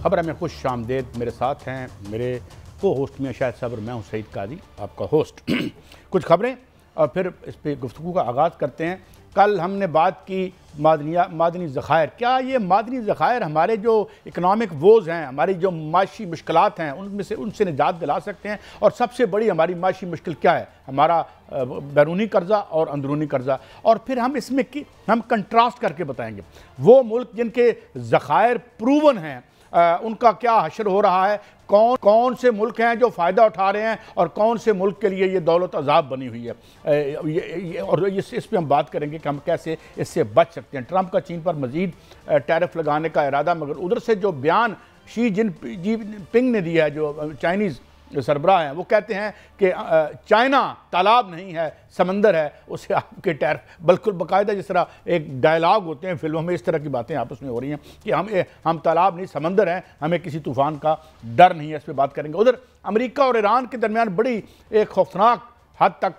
खबर में खुश आमदेद। मेरे साथ हैं मेरे को होस्ट में शायद साहब और मैं हूँ सईद काजी आपका होस्ट। कुछ खबरें और फिर इस पर गुफ्तगू का आगाज़ करते हैं। कल हमने बात की मादनी ज़खायर। क्या ये मादनी ज़खायर हमारे जो इकनॉमिक वोज़ हैं, हमारी जो माशी मुश्किलात हैं, उनसे निजात दिला सकते हैं? और सबसे बड़ी हमारी माशी मुश्किल क्या है? हमारा बैरूनी कर्ज़ा और अंदरूनी कर्ज़ा। और फिर हम इसमें हम कंट्रास्ट करके बताएंगे वो मुल्क जिनके ज़खायर प्रूवन हैं उनका क्या हशर हो रहा है, कौन से मुल्क हैं जो फ़ायदा उठा रहे हैं और कौन से मुल्क के लिए ये दौलत अजाब बनी हुई है। और इस पर हम बात करेंगे कि हम कैसे इससे बच सकते हैं। ट्रंप का चीन पर मज़ीद टैरिफ लगाने का इरादा, मगर उधर से जो बयान शी जिनपिंग ने दिया है, जो चाइनीज़ सरबराह हैं, वो कहते हैं कि चाइना तालाब नहीं है, समंदर है, उसे आपके टैरिफ, बिल्कुल बाकायदा जिस तरह एक डायलॉग होते हैं फिल्मों में, इस तरह की बातें आपस में हो रही हैं कि हम तालाब नहीं समंदर हैं, हमें किसी तूफ़ान का डर नहीं है। इस पर बात करेंगे। उधर अमेरिका और ईरान के दरमियान बड़ी एक खौफनाक हद तक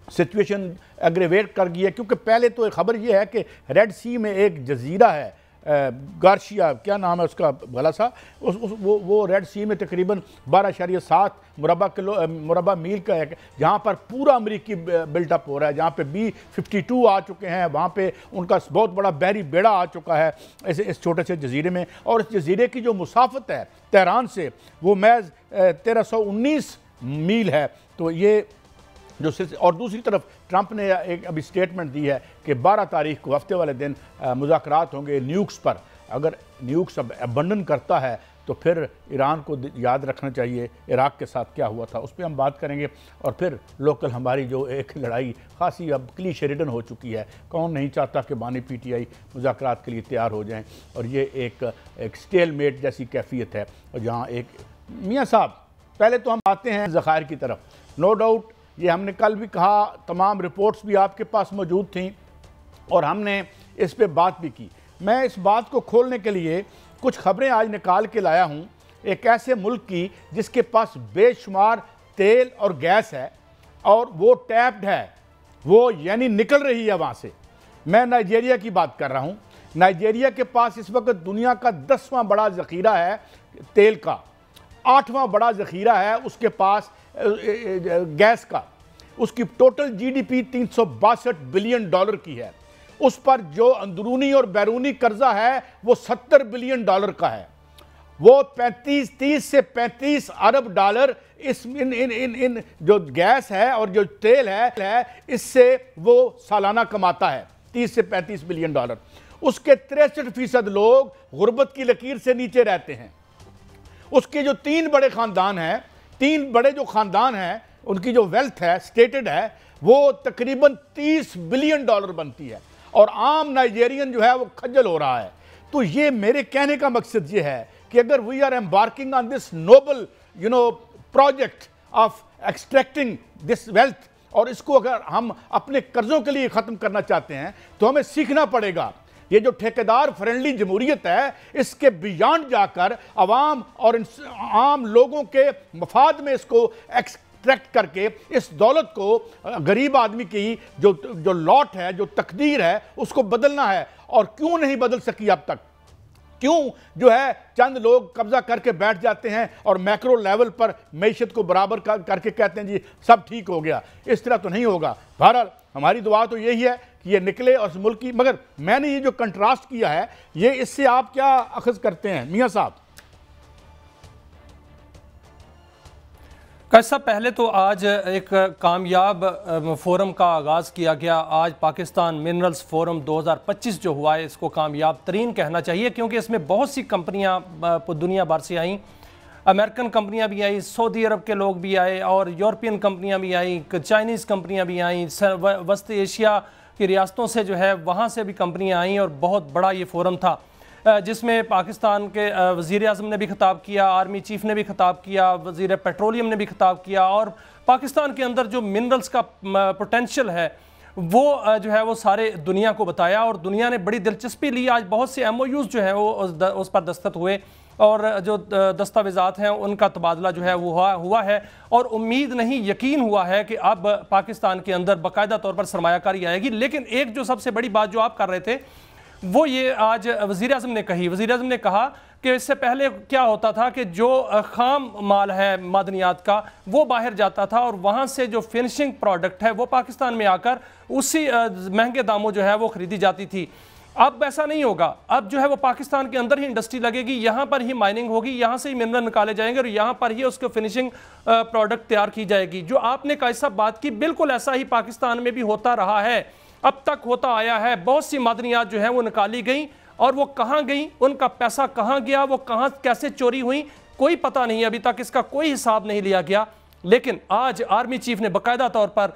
सिचुएशन एग्रेवेट कर गई है, क्योंकि पहले तो एक खबर यह है कि रेड सी में एक जजीरा है, गार्शिया क्या नाम है उसका भला सा, वो रेड सी में तकरीबन 12.7 मुरबा मील का है, जहाँ पर पूरा अमरीकी बिल्टअप हो रहा है, जहाँ पे B-52 आ चुके हैं, वहाँ पे उनका बहुत बड़ा बहरी बेड़ा आ चुका है इस छोटे से जजीरे में। और इस जजीरे की जो मुसाफत है तेहरान से वो महज 1319 मील है। तो ये जो और दूसरी तरफ ट्रंप ने एक अभी स्टेटमेंट दी है कि 12 तारीख को हफ्ते वाले दिन मुज़ाकरात होंगे न्यूक्स पर। अगर न्यूक्स अब अबंडन करता है तो फिर ईरान को याद रखना चाहिए इराक़ के साथ क्या हुआ था, उस पर हम बात करेंगे। और फिर लोकल हमारी जो एक लड़ाई खासी अब क्लीशे रिडन हो चुकी है, कौन नहीं चाहता कि बानी PTI मुज़ाकरात के लिए तैयार हो जाएं, और ये एक स्टेलमेट जैसी कैफियत है। और जहाँ एक मियाँ साहब, पहले तो हम आते हैं ज़खायर की तरफ। नो डाउट ये हमने कल भी कहा, तमाम रिपोर्ट्स भी आपके पास मौजूद थी और हमने इस पे बात भी की। मैं इस बात को खोलने के लिए कुछ खबरें आज निकाल के लाया हूं, एक ऐसे मुल्क की जिसके पास बेशुमार तेल और गैस है और वो टैप्ड है, वो यानी निकल रही है वहाँ से। मैं नाइजीरिया की बात कर रहा हूँ। नाइजीरिया के पास इस वक्त दुनिया का 10वां बड़ा ज़ख़ीरा है तेल का, 8वां बड़ा ज़ख़ीरा है उसके पास गैस का। उसकी टोटल GDP 362 बिलियन डॉलर की है। उस पर जो अंदरूनी और बैरूनी कर्जा है वो 70 बिलियन डॉलर का है। वो 30 से 35 अरब डॉलर इन जो गैस है और जो तेल है इससे वो सालाना कमाता है, 30 से 35 बिलियन डॉलर। उसके 63% लोग गुर्बत की लकीर से नीचे रहते हैं। उसके जो 3 बड़े खानदान हैं, 3 बड़े जो खानदान हैं, उनकी जो वेल्थ है स्टेटेड है वो तकरीबन 30 बिलियन डॉलर बनती है, और आम नाइजेरियन जो है वो खज्जल हो रहा है। तो ये मेरे कहने का मकसद ये है कि अगर we are embarking on this noble project of extracting this wealth, और इसको अगर हम अपने कर्जों के लिए ख़त्म करना चाहते हैं तो हमें सीखना पड़ेगा। ये जो ठेकेदार फ्रेंडली जमहूरियत है, इसके बियॉन्ड जाकर अवाम और आम लोगों के मफाद में इसको एक्सट्रैक्ट करके इस दौलत को गरीब आदमी की जो लॉट है, जो तकदीर है, उसको बदलना है। और क्यों नहीं बदल सकी अब तक? क्यों जो है चंद लोग कब्जा करके बैठ जाते हैं और मैक्रो लेवल पर मैशत को बराबर करके कहते हैं जी सब ठीक हो गया? इस तरह तो नहीं होगा। बहरहाल हमारी दुआ तो यही है कि ये निकले और मुल्क की। मगर मैंने ये जो कंट्रास्ट किया है, ये इससे आप क्या अखज़ करते हैं मियाँ साहब? कैसा, पहले तो आज एक कामयाब फोरम का आगाज़ किया गया। आज पाकिस्तान मिनरल्स फोरम 2025 जो हुआ है, इसको कामयाब तरीन कहना चाहिए, क्योंकि इसमें बहुत सी कंपनियां दुनिया भर से आईं। अमेरिकन कंपनियां भी आई, सऊदी अरब के लोग भी आए, और यूरोपियन कंपनियां भी आई, चाइनीज़ कंपनियां भी आईं, वस्त एशिया की रियासतों से जो है वहाँ से भी कंपनियां आईं। और बहुत बड़ा ये फोरम था जिसमें पाकिस्तान के वज़ीर आज़म ने भी खिताब किया, आर्मी चीफ़ ने भी खिताब किया, वज़ीर पेट्रोलियम ने भी खिताब किया, और पाकिस्तान के अंदर जो मिनरल्स का पोटेंशियल है वो जो है वो सारे दुनिया को बताया, और दुनिया ने बड़ी दिलचस्पी ली। आज बहुत से MOUs जो है वो उस पर दस्तखत हुए, और जो दस्तावेज़ात हैं उनका तबादला जो है वो हुआ है। और उम्मीद नहीं, यकीन हुआ है कि अब पाकिस्तान के अंदर बाकायदा तौर पर सरमायाकारी आएगी। लेकिन एक जो सबसे बड़ी बात जो आप कर रहे थे वो ये आज वज़ीर आज़म ने कही। वज़ीर आज़म ने कहा कि इससे पहले क्या होता था कि जो खाम माल है मादनियात का वो बाहर जाता था और वहाँ से जो फिनिशिंग प्रोडक्ट है वो पाकिस्तान में आकर उसी महंगे दामों जो है वो ख़रीदी जाती थी। अब ऐसा नहीं होगा, अब जो है वो पाकिस्तान के अंदर ही इंडस्ट्री लगेगी, यहाँ पर ही माइनिंग होगी, यहाँ से ही मिनरल निकाले जाएंगे और यहाँ पर ही उसको फिनिशिंग प्रोडक्ट तैयार की जाएगी। जो आपने कैसा बात की, बिल्कुल ऐसा ही पाकिस्तान में भी होता रहा है, अब तक होता आया है। बहुत सी मादनियात जो है वो निकाली गई और वो कहाँ गई, उनका पैसा कहाँ गया, वो कहाँ कैसे चोरी हुई, कोई पता नहीं, अभी तक इसका कोई हिसाब नहीं लिया गया। लेकिन आज आर्मी चीफ ने बाकायदा तौर पर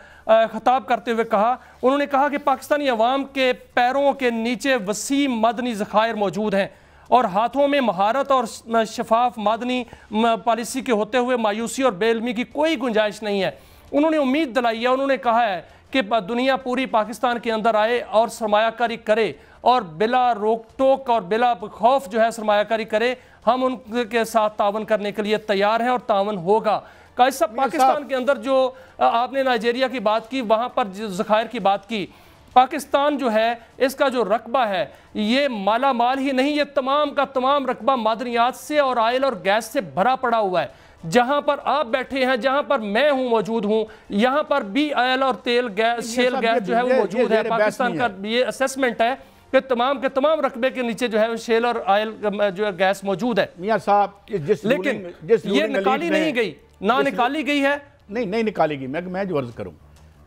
खिताब करते हुए कहा, उन्होंने कहा कि पाकिस्तानी अवाम के पैरों के नीचे वसीम मदनी ज़खायर मौजूद हैं और हाथों में महारत और शफाफ मदनी पॉलिसी के होते हुए मायूसी और बेइल्मी की कोई गुंजाइश नहीं है। उन्होंने उम्मीद दिलाई है, उन्होंने कहा है कि दुनिया पूरी पाकिस्तान के अंदर आए और सरमायाकारी करे और बिला रोक टोक और बिला खौफ जो है सरमायाकारी करे। हम उनके साथ तावन करने के लिए तैयार हैं और तावन होगा। कैसा पाकिस्तान के अंदर जो आपने नाइजेरिया की बात की, वहाँ पर ज़खायर की बात की, पाकिस्तान जो है इसका जो रकबा है ये माला माल ही नहीं, ये तमाम का तमाम रकबा मादनियात से और आयल और गैस से भरा पड़ा हुआ है। जहाँ पर आप बैठे हैं, जहाँ पर मैं हूँ मौजूद हूँ, यहाँ पर भी आयल और तेल गैस शेल गैस जो है वो मौजूद है। पाकिस्तान का ये असेसमेंट है कि तमाम के तमाम रकबे के नीचे जो है शेल और आयल जो है गैस मौजूद है। मियां साहब, लेकिन ये निकाली नहीं गई, ना निकाली गई है, नहीं निकाली गई। मैं जो अर्ज करूँ,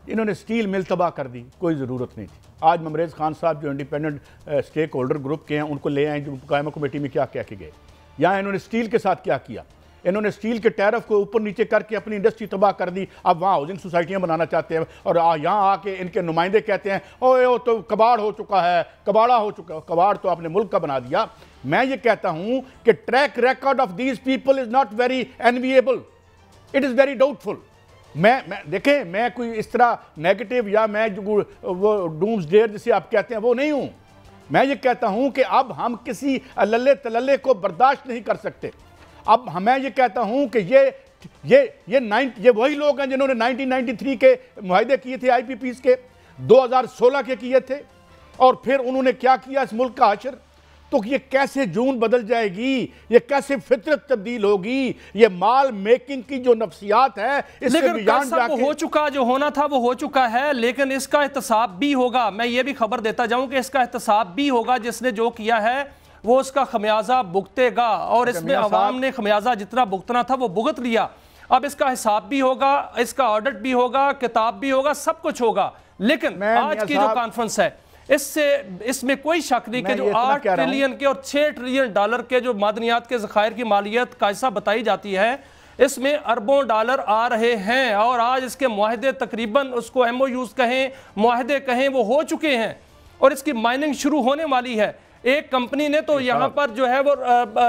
इन्होंने स्टील मिल तबाह कर दी, कोई ज़रूरत नहीं थी। आज ममरेज़ खान साहब जो इंडिपेंडेंट स्टेक होल्डर ग्रुप के हैं उनको ले आए, जो कायमा कमेटी में क्या कह के गए। यहाँ इन्होंने स्टील के साथ क्या किया, इन्होंने स्टील के टैरिफ को ऊपर नीचे करके अपनी इंडस्ट्री तबाह कर दी। अब वहाँ हाउसिंग सोसाइटियाँ बनाना चाहते हैं और यहाँ आके इनके नुमाइंदे कहते हैं ओ तो कबाड़ हो चुका है, कबाड़ा हो चुका है। कबाड़ तो आपने मुल्क का बना दिया। मैं ये कहता हूँ कि track record of these people is not very enviable, it is very doubtful. मैं देखें, मैं कोई इस तरह नेगेटिव या मैं जो वो डूम्सडेयर जिसे आप कहते हैं वो नहीं हूँ। मैं ये कहता हूँ कि अब हम किसी लल्ले तलल्ले को बर्दाश्त नहीं कर सकते। अब मैं ये कहता हूँ कि ये वही लोग हैं जिन्होंने 1993 के मुआहदे किए थे IPPs के, 2016 के किए थे, और फिर उन्होंने क्या किया इस मुल्क का हशर। तो ये कैसे जून बदल जाएगी, ये कैसे फितरत तब्दील होगी, ये माल मेकिंग की जो नफ्सियात है इससे बियॉन्ड जाके हो चुका, जो होना था वो हो चुका है। लेकिन इसका एहतसाब भी होगा, मैं ये भी खबर देता जाऊं कि इसका एहतसाब भी होगा। जिसने जो किया है वो उसका खमियाजा भुगतेगा और इसमें अवाम ने खमियाजा जितना भुगतना था वो भुगत लिया। अब इसका हिसाब भी होगा, इसका ऑडिट भी होगा, किताब भी होगा, सब कुछ होगा। लेकिन आज की जो कॉन्फ्रेंस है इसमें कोई शक नहीं कि जो 8 ट्रिलियन के और 6 ट्रिलियन डॉलर के जो मादनियात के ज़खायर की मालियत कैसा बताई जाती है, इसमें अरबों डॉलर आ रहे हैं। और आज इसके मुआहदे तकरीबन उसको MOUs कहें, मुआहदे कहें, वो हो चुके हैं और इसकी माइनिंग शुरू होने वाली है। एक कंपनी ने तो यहाँ पर जो है वो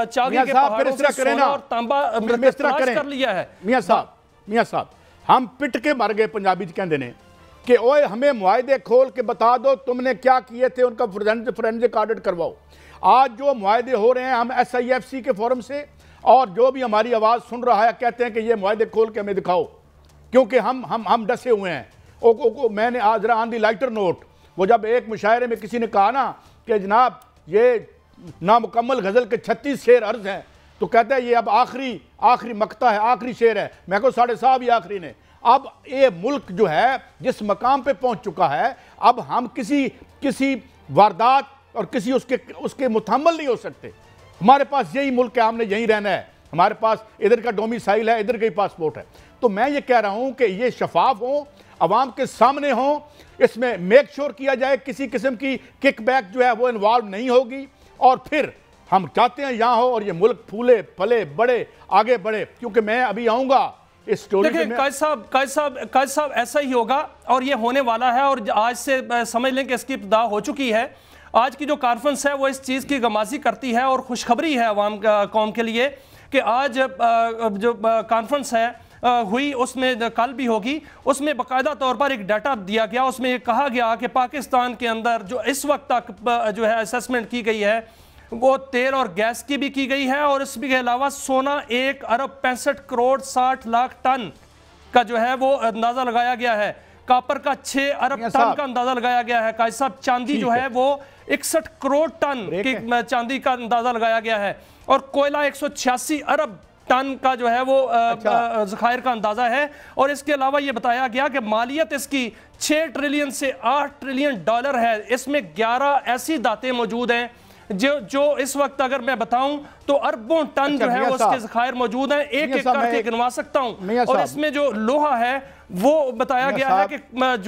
चांदी के पहाड़ों से सोना और तांबा कर लिया है। मियां साहब, हम पिट के मर गए। पंजाबी कहते हैं कि ओए हमें मुआहदे खोल के बता दो तुमने क्या किए थे, उनका फोरेंसिक ऑडिट करवाओ। आज जो मुआहदे हो रहे हैं हम SIFC के फोरम से, और जो भी हमारी आवाज़ सुन रहा है कहते हैं कि ये मुआहदे खोल के हमें दिखाओ, क्योंकि हम डसे हुए हैं। मैंने आज जरा ऑन दी लाइटर नोट, वो जब एक मुशायरे में किसी ने कहा ना कि जनाब ये नामुकम्मल गज़ल के 36 शेर अर्ज हैं, तो कहता है ये अब आखिरी मकता है, आखिरी शेर है। मैं को 7.5 ही आखिरी ने। अब ये मुल्क जो है जिस मकाम पे पहुंच चुका है, अब हम किसी वारदात और किसी उसके मुतहम्मल नहीं हो सकते। हमारे पास यही मुल्क है, हमने यहीं रहना है, हमारे पास इधर का डोमिसाइल है, इधर का ही पासपोर्ट है। तो मैं ये कह रहा हूं कि ये शफाफ हो, अवाम के सामने हो, इसमें मेक श्योर किया जाए किसी किस्म की किकबैक जो है वो इन्वॉल्व नहीं होगी, और फिर हम चाहते हैं यहाँ हो और ये मुल्क फूले फले बड़े आगे बढ़े। क्योंकि मैं अभी आऊँगा इस स्टोरी में। कायद साहब ऐसा ही होगा और ये होने वाला है, और आज से समझ लें कि इसकी इब्तिदा हो चुकी है। आज की जो कॉन्फ्रेंस है वो इस चीज़ की गमाजी करती है और खुशखबरी है अवाम कौम के लिए कि आज जो कॉन्फ्रेंस है हुई, उसमें कल भी होगी, उसमें बाकायदा तौर पर एक डाटा दिया गया। उसमें ये कहा गया कि पाकिस्तान के अंदर जो इस वक्त तक जो है असेसमेंट की गई है वो तेल और गैस की भी की गई है, और इसके अलावा सोना 1 अरब 65 करोड़ 60 लाख टन का जो है वो अंदाज़ा लगाया गया है। कॉपर का 6 अरब टन का अंदाजा लगाया गया है। काजी साहब चांदी जो है वो 61 करोड़ टन की चांदी का अंदाजा लगाया गया है, और कोयला 186 अरब टन का जो है वो ज़खायर का अंदाजा है। और इसके अलावा ये बताया गया कि मालियत इसकी 6 ट्रिलियन से 8 ट्रिलियन डॉलर है। इसमें 11 ऐसी धातें मौजूद हैं जो इस वक्त अगर मैं बताऊं तो अरबों टन जो है वो उसके ज़खायर मौजूद हैं, एक एक करके गिनवा सकता हूं। और इसमें जो लोहा है वो बताया गया है कि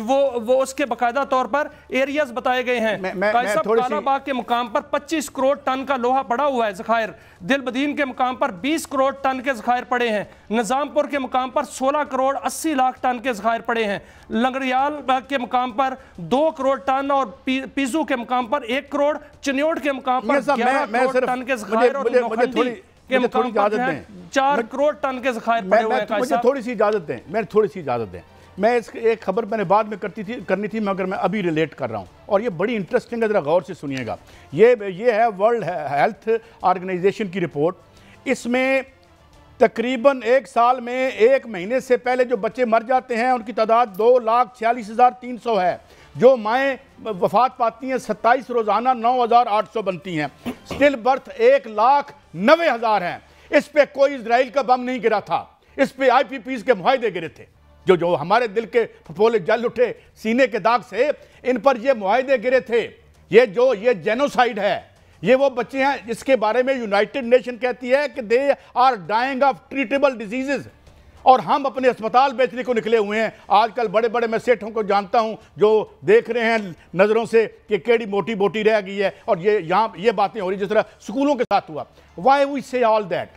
वो उसके बाकायदा तौर पर एरियाज बताए गए हैं। कालाबाग के मुकाम पर 25 करोड़ टन का लोहा पड़ा हुआ है ज़खायर, दिलबदीन के मुकाम पर 20 करोड़ टन के ज़खायर पड़े हैं, निज़ामपुर के मुकाम पर 16 करोड़ 80 लाख टन के ज़खायर पड़े हैं, लंगरियाल के मुकाम पर 2 करोड़ टन और पीजू के मुकाम पर 1 करोड़, चिन्योट के मुकाम पर 11 करोड़ टन के ज़खायर और नौखंडी के मुकाम पर 4 करोड़ टन के ज़खायर पड़े हुए हैं। मुझे थोड़ी सी इजाज़त दें, मैं इस एक खबर मैंने बाद में करनी थी मगर मैं अभी रिलेट कर रहा हूँ, और ये बड़ी इंटरेस्टिंग है, ज़रा गौर से सुनिएगा। ये है वर्ल्ड हेल्थ ऑर्गेनाइजेशन की रिपोर्ट। इसमें तकरीबन एक साल में 1 महीने से पहले जो बच्चे मर जाते हैं उनकी तादाद 2,46,300 है। जो माएँ वफात पाती हैं 27 रोज़ाना 9,800 बनती हैं। स्टिल बर्थ 1,90,000 हैं। इस पे कोई इजराइल का बम नहीं गिरा था, इस पे IPPs के मुआहदे गिरे थे। जो हमारे दिल के फपोले जल उठे सीने के दाग से, इन पर ये मुआहदे गिरे थे। ये जेनोसाइड है। ये वो बच्चे हैं जिसके बारे में यूनाइटेड नेशन कहती है कि they are dying of treatable diseases, और हम अपने अस्पताल बेचने को निकले हुए हैं। आजकल बड़े बड़े मैं सेठों को जानता हूं जो देख रहे हैं नज़रों से कि केड़ी मोटी मोटी रह गई है, और ये बातें हो रही जिस तरह स्कूलों के साथ हुआ। Why we say all that?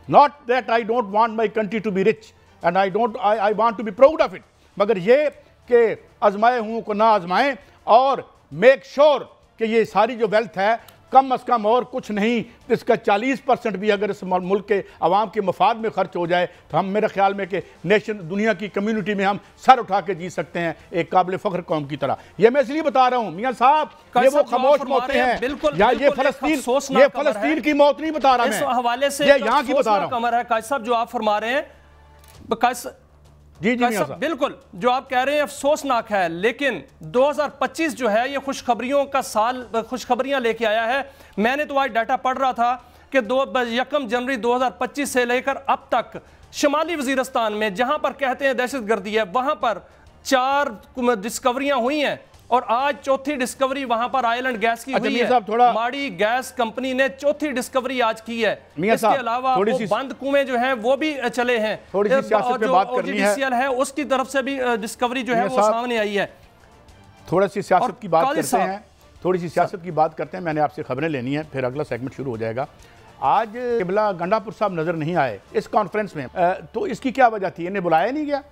Not that I don't want my country to be rich and I want to be proud of it, मगर ये कि आजमाए हुओं को ना आजमाएं, और मेक श्योर कि ये सारी जो वेल्थ है कम अज़ कम और कुछ नहीं, इसका 40% भी अगर इस मुल्क के अवाम के मफाद में खर्च हो जाए तो हम, मेरे ख्याल में कि नेशन दुनिया की कम्युनिटी में हम सर उठा के जी सकते हैं एक काबिल फ़ख्र कौम की तरह। ये मैं इसलिए बता रहा हूँ मियाँ साहब, ये वो खामोश मौतें हैं, या ये फ़लस्तीन की मौत नहीं बता रहा मैं, इस हवाले से ये यहाँ की बता रहा हूँ। काजी साहब जो आप फरमा रहे हैं जी बिल्कुल जो आप कह रहे हैं अफसोसनाक है, लेकिन 2025 जो है ये खुशखबरियों का साल, खुशखबरियां लेके आया है। मैंने तो आज डाटा पढ़ रहा था कि 1 जनवरी 2025 से लेकर अब तक शुमाली वजीरिस्तान में जहां पर कहते हैं दहशतगर्दी है, वहां पर 4 डिस्कवरियां हुई हैं, और आज चौथी डिस्कवरी वहां पर ऑयल एंड गैस की हुई है। माड़ी गैस कंपनी ने चौथी डिस्कवरी आज की है। इसके अलावा वो बंद कुएं जो हैं वो भी चले हैं, थोड़ी सी सियासत पे बात करनी है, उसकी तरफ से भी डिस्कवरी जो है वो सामने आई है। थोड़ा सी सियासत की बात करते हैं, मैंने आपसे खबरें लेनी है, फिर अगला सेगमेंट शुरू हो जाएगा। आज किबला गंडापुर साहब नजर नहीं आए इस कॉन्फ्रेंस में, तो इसकी क्या वजह थी? इन्हें बुलाया नहीं गया?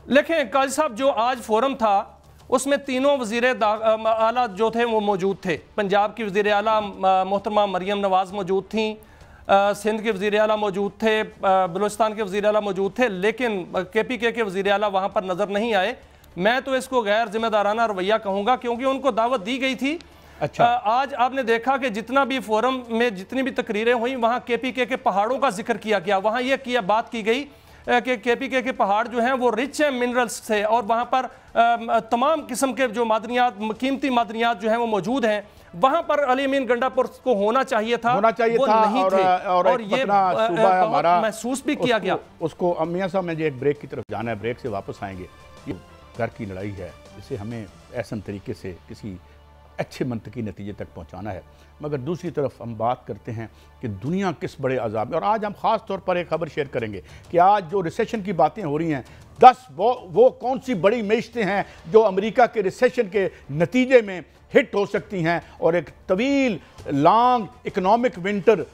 लेकिन काजी साहब जो आज फोरम था उसमें तीनों वज़ीर आला जो थे वो मौजूद थे। पंजाब की वज़ीर आला मोहतरमा मरियम नवाज़ मौजूद थी, सिंध के वज़ीर आला मौजूद थे, बलूचिस्तान के वज़ीर आला मौजूद थे, लेकिन KPK के वज़ीर आला वहाँ पर नज़र नहीं आए। मैं तो इसको गैर जिम्मेदाराना रवैया कहूँगा, क्योंकि उनको दावत दी गई थी। अच्छा। आज आपने देखा कि जितना भी फोरम में जितनी भी तकरीरें हुई वहाँ KPK के पहाड़ों का जिक्र किया गया। वहाँ ये बात की गई कि KPK के पहाड़ जो हैं वो रिच हैं मिनरल्स से, और वहाँ पर तमाम किस्म के जो मादनियात, कीमती मादनियात जो हैं वो मौजूद हैं। वहाँ पर अली अमीन गंडापुर को होना चाहिए था वो नहीं थे, और ये महसूस भी किया गया। उसको मियां साहब मुझे एक ब्रेक की तरफ जाना है, ब्रेक से वापस आएंगे। ये घर की लड़ाई है, इसे हमें ऐसा तरीके से किसी अच्छे मंतकी नतीजे तक पहुंचाना है, मगर दूसरी तरफ हम बात करते हैं कि दुनिया किस बड़े अजाब में। और आज हम ख़ास तौर पर एक खबर शेयर करेंगे कि आज जो रिसेशन की बातें हो रही हैं, 10 वो कौन सी बड़ी मेशतें हैं जो अमेरिका के रिसेशन के नतीजे में हिट हो सकती हैं, और एक तवील लॉन्ग इकनॉमिक विंटर,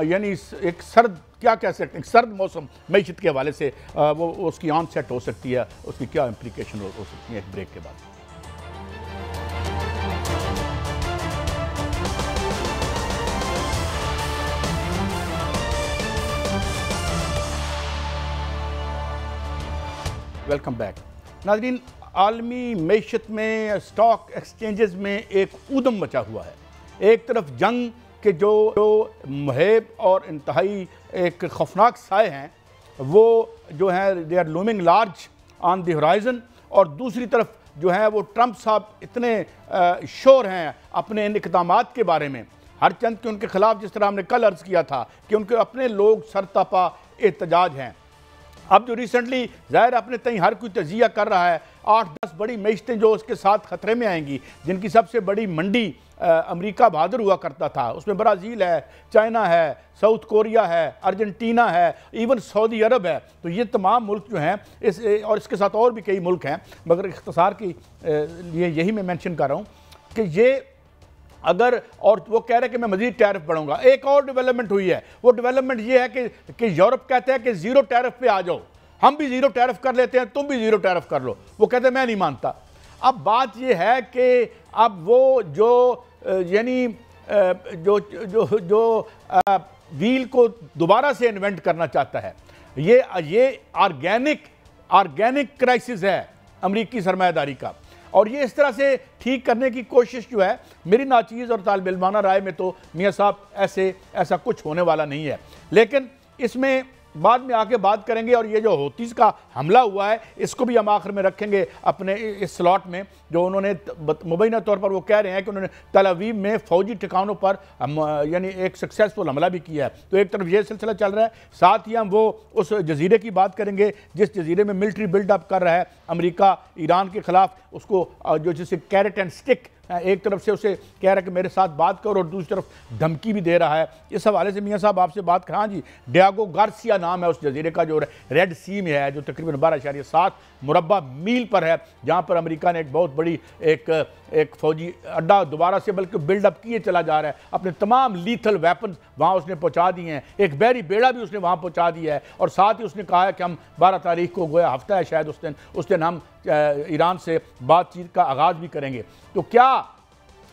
यानी एक सर्द, क्या कह सकते हैं, सर्द मौसम मईशत के हवाले से वो उसकी ऑन सेट हो सकती है, उसकी क्या इम्प्लीकेशन हो सकती है। एक ब्रेक के बाद वेलकम बैक नाज़रीन। आलमी मईशत में, स्टॉक एक्सचेंजेस में एक ऊधम मचा हुआ है। एक तरफ जंग कि जो मुहिब और इंतहाई एक खौफनाक साए हैं वो जो है they are looming large on the horizon, और दूसरी तरफ जो है वो ट्रंप साहब इतने श्योर हैं अपने इन इक़दामात के बारे में, हर चंद के उनके खिलाफ, जिस तरह हमने कल अर्ज़ किया था कि उनके अपने लोग सरतपा एहतजाज हैं। अब जो रिसेंटली ज़ाहिर अपने तई हर कोई तजिया कर रहा है, 8-10 बड़ी मैशतें जो उसके साथ ख़तरे में आएंगी, जिनकी सबसे बड़ी मंडी अमेरिका बहादुर हुआ करता था, उसमें ब्राज़ील है, चाइना है, साउथ कोरिया है, अर्जेंटीना है, इवन सऊदी अरब है। तो ये तमाम मुल्क जो हैं इस और इसके साथ और भी कई मुल्क हैं, मगर इख्तिसार की लिए यही मैं मेंशन कर रहा हूँ कि ये अगर, और वो कह रहे हैं कि मैं मज़ीद टैरिफ बढ़ाऊंगा। एक और डेवलपमेंट हुई है, वो डेवलपमेंट ये है कि यूरोप कहते हैं कि ज़ीरो टैरिफ पे आ जाओ, हम भी ज़ीरो टैरिफ कर लेते हैं, तुम भी ज़ीरो टैरिफ कर लो। वो कहते हैं मैं नहीं मानता। अब बात ये है कि अब वो जो यानी जो जो जो व्हील को दोबारा से इन्वेंट करना चाहता है, ये ऑर्गेनिक क्राइसिस है अमरीकी सरमायादारी का, और ये इस तरह से ठीक करने की कोशिश जो है, मेरी नाचीज़ और तालिब इल्माना राय में तो मियाँ साहब ऐसा कुछ होने वाला नहीं है। लेकिन इसमें बाद में आके बात करेंगे, और ये जो हौतीस का हमला हुआ है इसको भी हम आखिर में रखेंगे अपने इस स्लॉट में, जो उन्होंने मुबैना तौर पर वो कह रहे हैं कि उन्होंने तल अवीव में फ़ौजी ठिकानों पर यानी एक सक्सेसफुल हमला भी किया है। तो एक तरफ ये सिलसिला चल रहा है, साथ ही हम वो उस जजीरे की बात करेंगे जिस जजीरे में मिलिट्री बिल्डअप कर रहा है अमेरिका ईरान के ख़िलाफ़, उसको जो जिसे कैरेट एंड स्टिक, एक तरफ से उसे कह रहा है कि मेरे साथ बात करो, और दूसरी तरफ धमकी भी दे रहा है। इस हवाले से मियाँ साहब आपसे बात करें। हाँ जी, डियागो गार्सिया नाम है उस जजीरे का, जो रेड सी में है, जो तकरीबन 12.7 मुरबा मील पर है, जहाँ पर अमेरिका ने एक बहुत बड़ी एक फ़ौजी अड्डा दोबारा से बल्कि बिल्डअप किए चला जा रहा है। अपने तमाम लीथल वेपन वहाँ उसने पहुँचा दिए हैं, एक बहरी बेड़ा भी उसने वहाँ पहुँचा दिया है, और साथ ही उसने कहा है कि हम 12 तारीख को गोया हफ्ता है शायद, उस दिन हम ईरान से बातचीत का आगाज़ भी करेंगे। तो क्या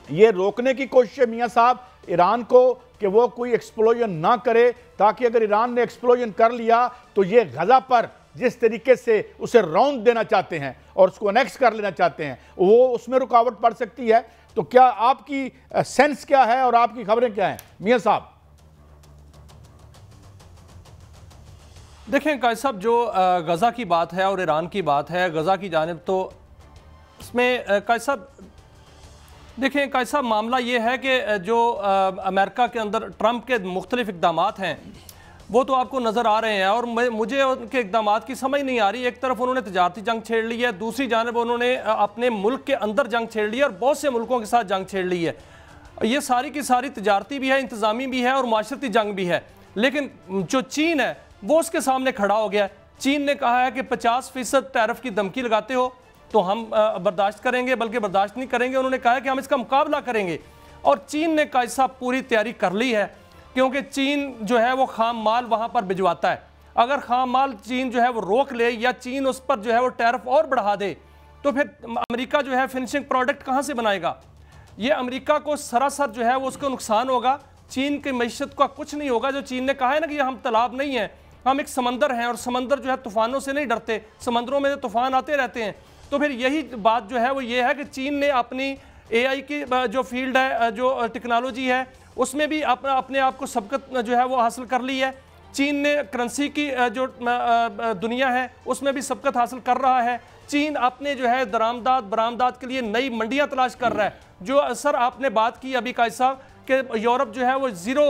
ये रोकने की कोशिश है मियाँ साहब ईरान को कि वो कोई एक्सप्लोजन ना करे, ताकि अगर ईरान ने एक्सप्लोजन कर लिया तो ये गज़ा पर जिस तरीके से उसे रौंद देना चाहते हैं और उसको अनेक्स कर लेना चाहते हैं, वो उसमें रुकावट पड़ सकती है? तो क्या आपकी सेंस क्या है और आपकी खबरें क्या हैं मियाँ साहब? देखें कायद साहब, जो गज़ा की बात है और ईरान की बात है, गज़ा की जानिब तो इसमें कायद साहब देखें कायद साहब, मामला ये है कि जो अमेरिका के अंदर ट्रंप के मुख्तलिफ इक़दामात हैं वो तो आपको नज़र आ रहे हैं, और मुझे उनके इक़दामात की समझ नहीं आ रही। एक तरफ उन्होंने तजारती जंग छेड़ ली है, दूसरी जानिब उन्होंने अपने मुल्क के अंदर जंग छेड़ ली है और बहुत से मुल्कों के साथ जंग छेड़ ली है। ये सारी की सारी तजारती भी है, इंतज़ामी भी है और माशरती जंग भी है। लेकिन जो चीन है वो उसके सामने खड़ा हो गया। चीन ने कहा है कि 50% टैरिफ की धमकी लगाते हो तो हम बर्दाश्त करेंगे, बल्कि बर्दाश्त नहीं करेंगे, उन्होंने कहा कि हम इसका मुकाबला करेंगे। और चीन ने कायद साहब पूरी तैयारी कर ली है, क्योंकि चीन जो है वो खाम माल वहाँ पर भिजवाता है। अगर खाम माल चीन जो है वो रोक ले या चीन उस पर जो है वो टैरिफ और बढ़ा दे, तो फिर अमेरिका जो है फिनिशिंग प्रोडक्ट कहाँ से बनाएगा? ये अमेरिका को सरासर जो है वो उसको नुकसान होगा, चीन की मैशत का कुछ नहीं होगा। जो चीन ने कहा है ना कि हम तालाब नहीं है, हम एक समंदर हैं, और समंदर जो है तूफ़ानों से नहीं डरते, समंदरों में तूफ़ान आते रहते हैं। तो फिर यही बात जो है वो ये है कि चीन ने अपनी AI की जो फील्ड है, जो टेक्नोलॉजी है, उसमें भी अपने आप को सबकत जो है वो हासिल कर ली है। चीन ने करेंसी की जो दुनिया है उसमें भी सबकत हासिल कर रहा है। चीन अपने जो है बरामदात के लिए नई मंडियां तलाश कर रहा है। जो सर आपने बात की अभी कायद साहब कि यूरोप जो है वो ज़ीरो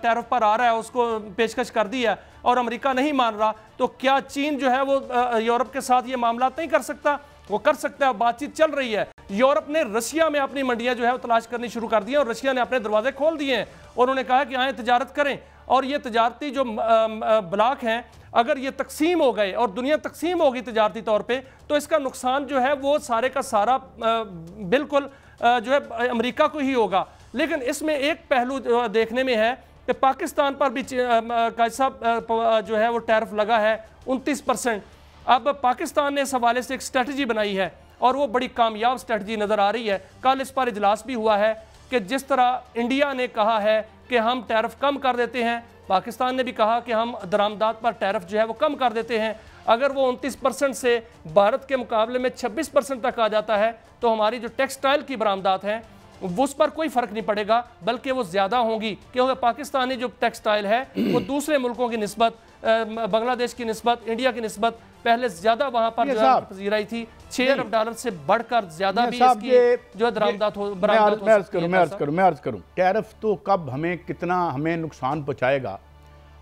टैरिफ पर आ रहा है, उसको पेशकश कर दी है और अमेरिका नहीं मान रहा, तो क्या चीन जो है वो यूरोप के साथ ये मामला नहीं कर सकता? वो कर सकता है, बातचीत चल रही है। यूरोप ने रशिया में अपनी मंडियां जो है वो तलाश करनी शुरू कर दी है, और रशिया ने अपने दरवाजे खोल दिए हैं और उन्होंने कहा कि आए तजारत करें। और ये तजारती जो ब्लॉक हैं, अगर ये तकसीम हो गए और दुनिया तकसीम होगी तजारती तौर पे, तो इसका नुकसान जो है वो सारे का सारा बिल्कुल जो है अमेरिका को ही होगा। लेकिन इसमें एक पहलू देखने में है कि पाकिस्तान पर भी कायद साहब जो है वो टैरिफ लगा है 29%। अब पाकिस्तान ने इस हवाले से एक स्ट्रेटजी बनाई है और वो बड़ी कामयाब स्ट्रेटजी नज़र आ रही है। कल इस पर इजलास भी हुआ है कि जिस तरह इंडिया ने कहा है कि हम टैरिफ कम कर देते हैं, पाकिस्तान ने भी कहा कि हम दरामदात पर टैरिफ जो है वो कम कर देते हैं। अगर वो 29% से भारत के मुकाबले में 26% तक आ जाता है, तो हमारी जो टेक्सटाइल की बरामदात हैं उस पर कोई फर्क नहीं पड़ेगा, बल्कि वो ज़्यादा होंगी, क्योंकि पाकिस्तानी जो टेक्सटाइल है वो दूसरे मुल्कों की निस्बत, बांग्लादेश की निस्बत, इंडिया की निस्बत पहले ज़्यादा वहाँ पर जो है पजीराई थी। $6 अरब से बढ़कर ज़्यादा भी इसकी जो है दरामदात हो। मैं अर्ज करूँ, टैरिफ तो कब हमें कितना हमें नुकसान पहुँचाएगा?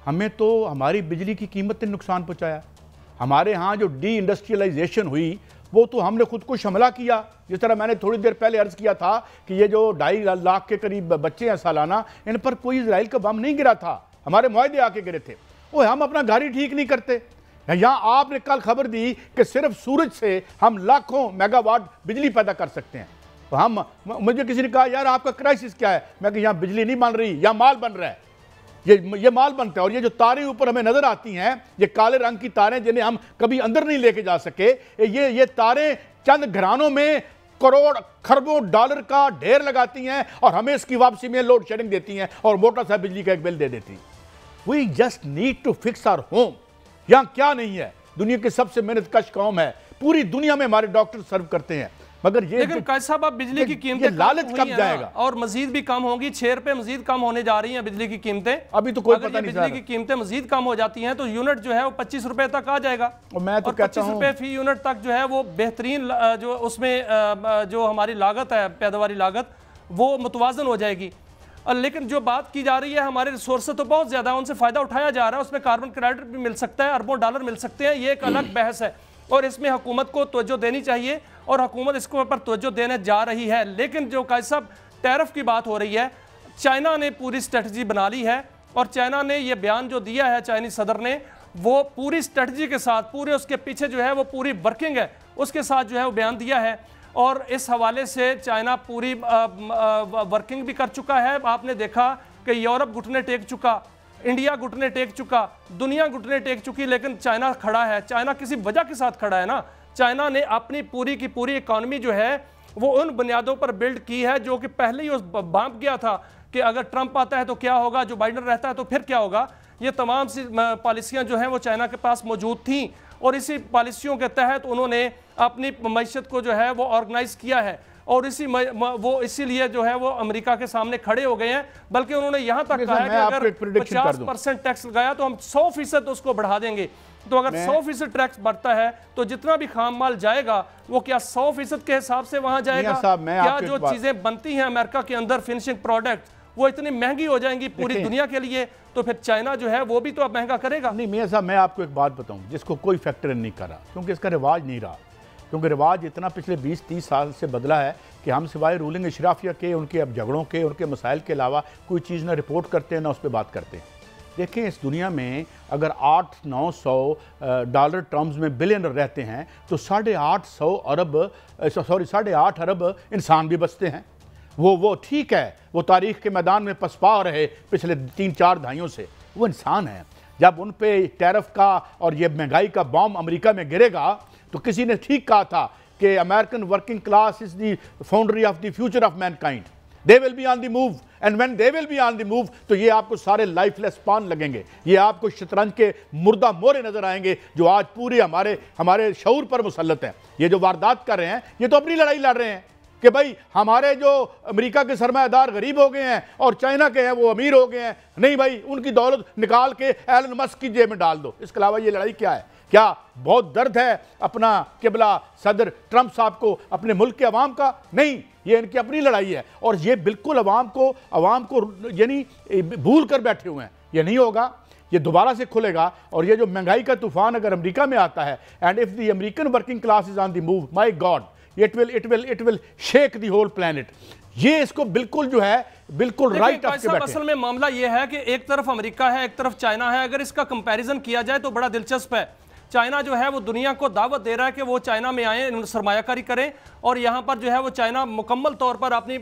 हमें तो हमारी बिजली की कीमत ने नुकसान पहुँचाया। हमारे यहाँ जो डी इंडस्ट्रियलाइजेशन हुई वो तो हमने खुद को हमला किया। जिस तरह मैंने थोड़ी देर पहले अर्ज किया था कि ये जो 2.5 लाख के करीब बच्चे हैं सालाना, इन पर कोई इजराइल का बम नहीं गिरा था, हमारे मुआहदे आके गिरे थे। वो हम अपना घर ही ठीक नहीं करते। यहाँ आपने कल खबर दी कि सिर्फ सूरज से हम लाखों मेगावाट बिजली पैदा कर सकते हैं। तो हम, मुझे किसी ने कहा यार आपका क्राइसिस क्या है? मैं कि यहाँ बिजली नहीं बन रही, यहाँ माल बन रहा है। ये माल बनता है। और ये जो तारें ऊपर हमें नजर आती हैं, ये काले रंग की तारें जिन्हें हम कभी अंदर नहीं लेके जा सके, ये तारें चंद घरानों में करोड़ खरबों डॉलर का ढेर लगाती हैं और हमें इसकी वापसी में लोड शेडिंग देती हैं और मोटा सा बिजली का एक बिल दे देती हैं। We just need to fix our home. यहाँ क्या नहीं है? दुनिया की सबसे मेहनतकश कौम है, पूरी दुनिया में हमारे डॉक्टर सर्व करते हैं, मगर ये लेकिन कैसा साहब अब बिजली की कीमतें लालच कब जाएगा? और मजीद भी कम होंगी, ₹6 मजीद कम होने जा रही हैं बिजली की कीमतें। अभी तो कोई पता नहीं। बिजली की कीमतें मजीद कम हो जाती हैं तो यूनिट जो है वो ₹25 तक आ जाएगा। और मैं तो कहता हूं ₹25 फी यूनिट तक जो है वो बेहतरीन, जो उसमें जो हमारी लागत है, पैदावारी लागत, वो मुतवाजन हो जाएगी। लेकिन जो बात की जा रही है, हमारे रिसोर्स तो बहुत ज्यादा, उनसे फायदा उठाया जा रहा है, उसमें कार्बन क्रेडिट भी मिल सकता है, अरबों डॉलर मिल सकते हैं, ये एक अलग बहस है और इसमें हुकूमत को तवज्जो देनी चाहिए और हुकूमत इसके ऊपर तवज्जो देने जा रही है। लेकिन जो कायद साहब टैरिफ की बात हो रही है, चाइना ने पूरी स्ट्रेटजी बना ली है और चाइना ने ये बयान जो दिया है चाइनीज सदर ने, वो पूरी स्ट्रेटजी के साथ, पूरे उसके पीछे जो है वो पूरी वर्किंग है, उसके साथ जो है वो बयान दिया है। और इस हवाले से चाइना पूरी वर्किंग भी कर चुका है। आपने देखा कि यूरोप घुटने टेक चुका, इंडिया घुटने टेक चुका, दुनिया घुटने टेक चुकी, लेकिन चाइना खड़ा है। चाइना किसी वजह के साथ खड़ा है ना। चाइना ने अपनी पूरी की पूरी इकॉनमी जो है वो उन बुनियादों पर बिल्ड की है जो कि पहले ही उस भांप गया था कि अगर ट्रंप आता है तो क्या होगा, जो बाइडन रहता है तो फिर क्या होगा। ये तमाम सी पॉलिसियाँ जो हैं वो चाइना के पास मौजूद थीं और इसी पॉलिसियों के तहत उन्होंने अपनी मईशत को जो है वो ऑर्गेनाइज किया है और वो इसीलिए जो है वो अमेरिका के सामने खड़े हो गए हैं। बल्कि उन्होंने यहाँ तक कहा है कि अगर 50% टैक्स लगाया तो हम 100% उसको बढ़ा देंगे। तो अगर 100% टैक्स बढ़ता है तो जितना भी खाम माल जाएगा वो क्या 100% के हिसाब से वहां जाएगा? क्या जो चीजें बनती हैं अमेरिका के अंदर, फिनिशिंग प्रोडक्ट, वो इतनी महंगी हो जाएंगी पूरी दुनिया के लिए, तो फिर चाइना जो है वो भी तो अब महंगा करेगा। नहीं मियां साहब, मैं आपको एक बात बताऊं जिसको कोई फैक्टर नहीं कर रहा, क्योंकि इसका रिवाज नहीं रहा। क्योंकि रिवाज इतना पिछले 20-30 साल से बदला है कि हम सिवाय रूलिंग अशराफिया के, उनके अब झगड़ों के, उनके मसाइल के अलावा कोई चीज़ ना रिपोर्ट करते हैं ना उस पर बात करते हैं। देखें, इस दुनिया में अगर 800-900 डॉलर टर्म्स में बिलियनर रहते हैं तो 8.5 अरब इंसान भी बचते हैं। वो ठीक है, वो तारीख के मैदान में पसपा रहे पिछले 3-4 दहाइयों से, वो इंसान है। जब उन पे टैरिफ का और ये महंगाई का बॉम्ब अमेरिका में गिरेगा तो किसी ने ठीक कहा था कि American working class is the foundry of the future of Mankind, they will be on the move, and when they will be on the move तो ये आपको सारे लाइफलेस पान लगेंगे, ये आपको शतरंज के मुर्दा मोरे नजर आएंगे जो आज पूरे हमारे शऊर पर मुसल्लत हैं। ये जो वारदात कर रहे हैं ये तो अपनी लड़ाई लड़ रहे हैं कि भाई हमारे जो अमेरिका के सरमायादार गरीब हो गए हैं और चाइना के हैं वो अमीर हो गए हैं। नहीं भाई, उनकी दौलत निकाल के एलन मस्क की जेब में डाल दो। इसके अलावा ये लड़ाई क्या है? क्या बहुत दर्द है अपना किबला सदर ट्रंप साहब को अपने मुल्क के अवाम का? नहीं, ये इनकी अपनी लड़ाई है और ये बिल्कुल अवाम को यानी भूल कर बैठे हुए हैं। ये नहीं होगा, ये दोबारा से खुलेगा। और ये जो महंगाई का तूफान अगर अमेरिका में आता है, and if the American working class is on the move, my god, it will shake the whole planet. ये इसको बिल्कुल जो है बिल्कुल राइट ऑफ के बैठे। असल में मामला ये है कि एक तरफ अमेरिका है, एक तरफ चाइना है। अगर इसका कंपैरिजन किया जाए तो बड़ा दिलचस्प है। चाइना जो है वो दुनिया को दावत दे रहा है कि वो चाइना में आए, सरमायाकारी करें, और यहाँ पर जो है वो चाइना मुकम्मल तौर पर अपनी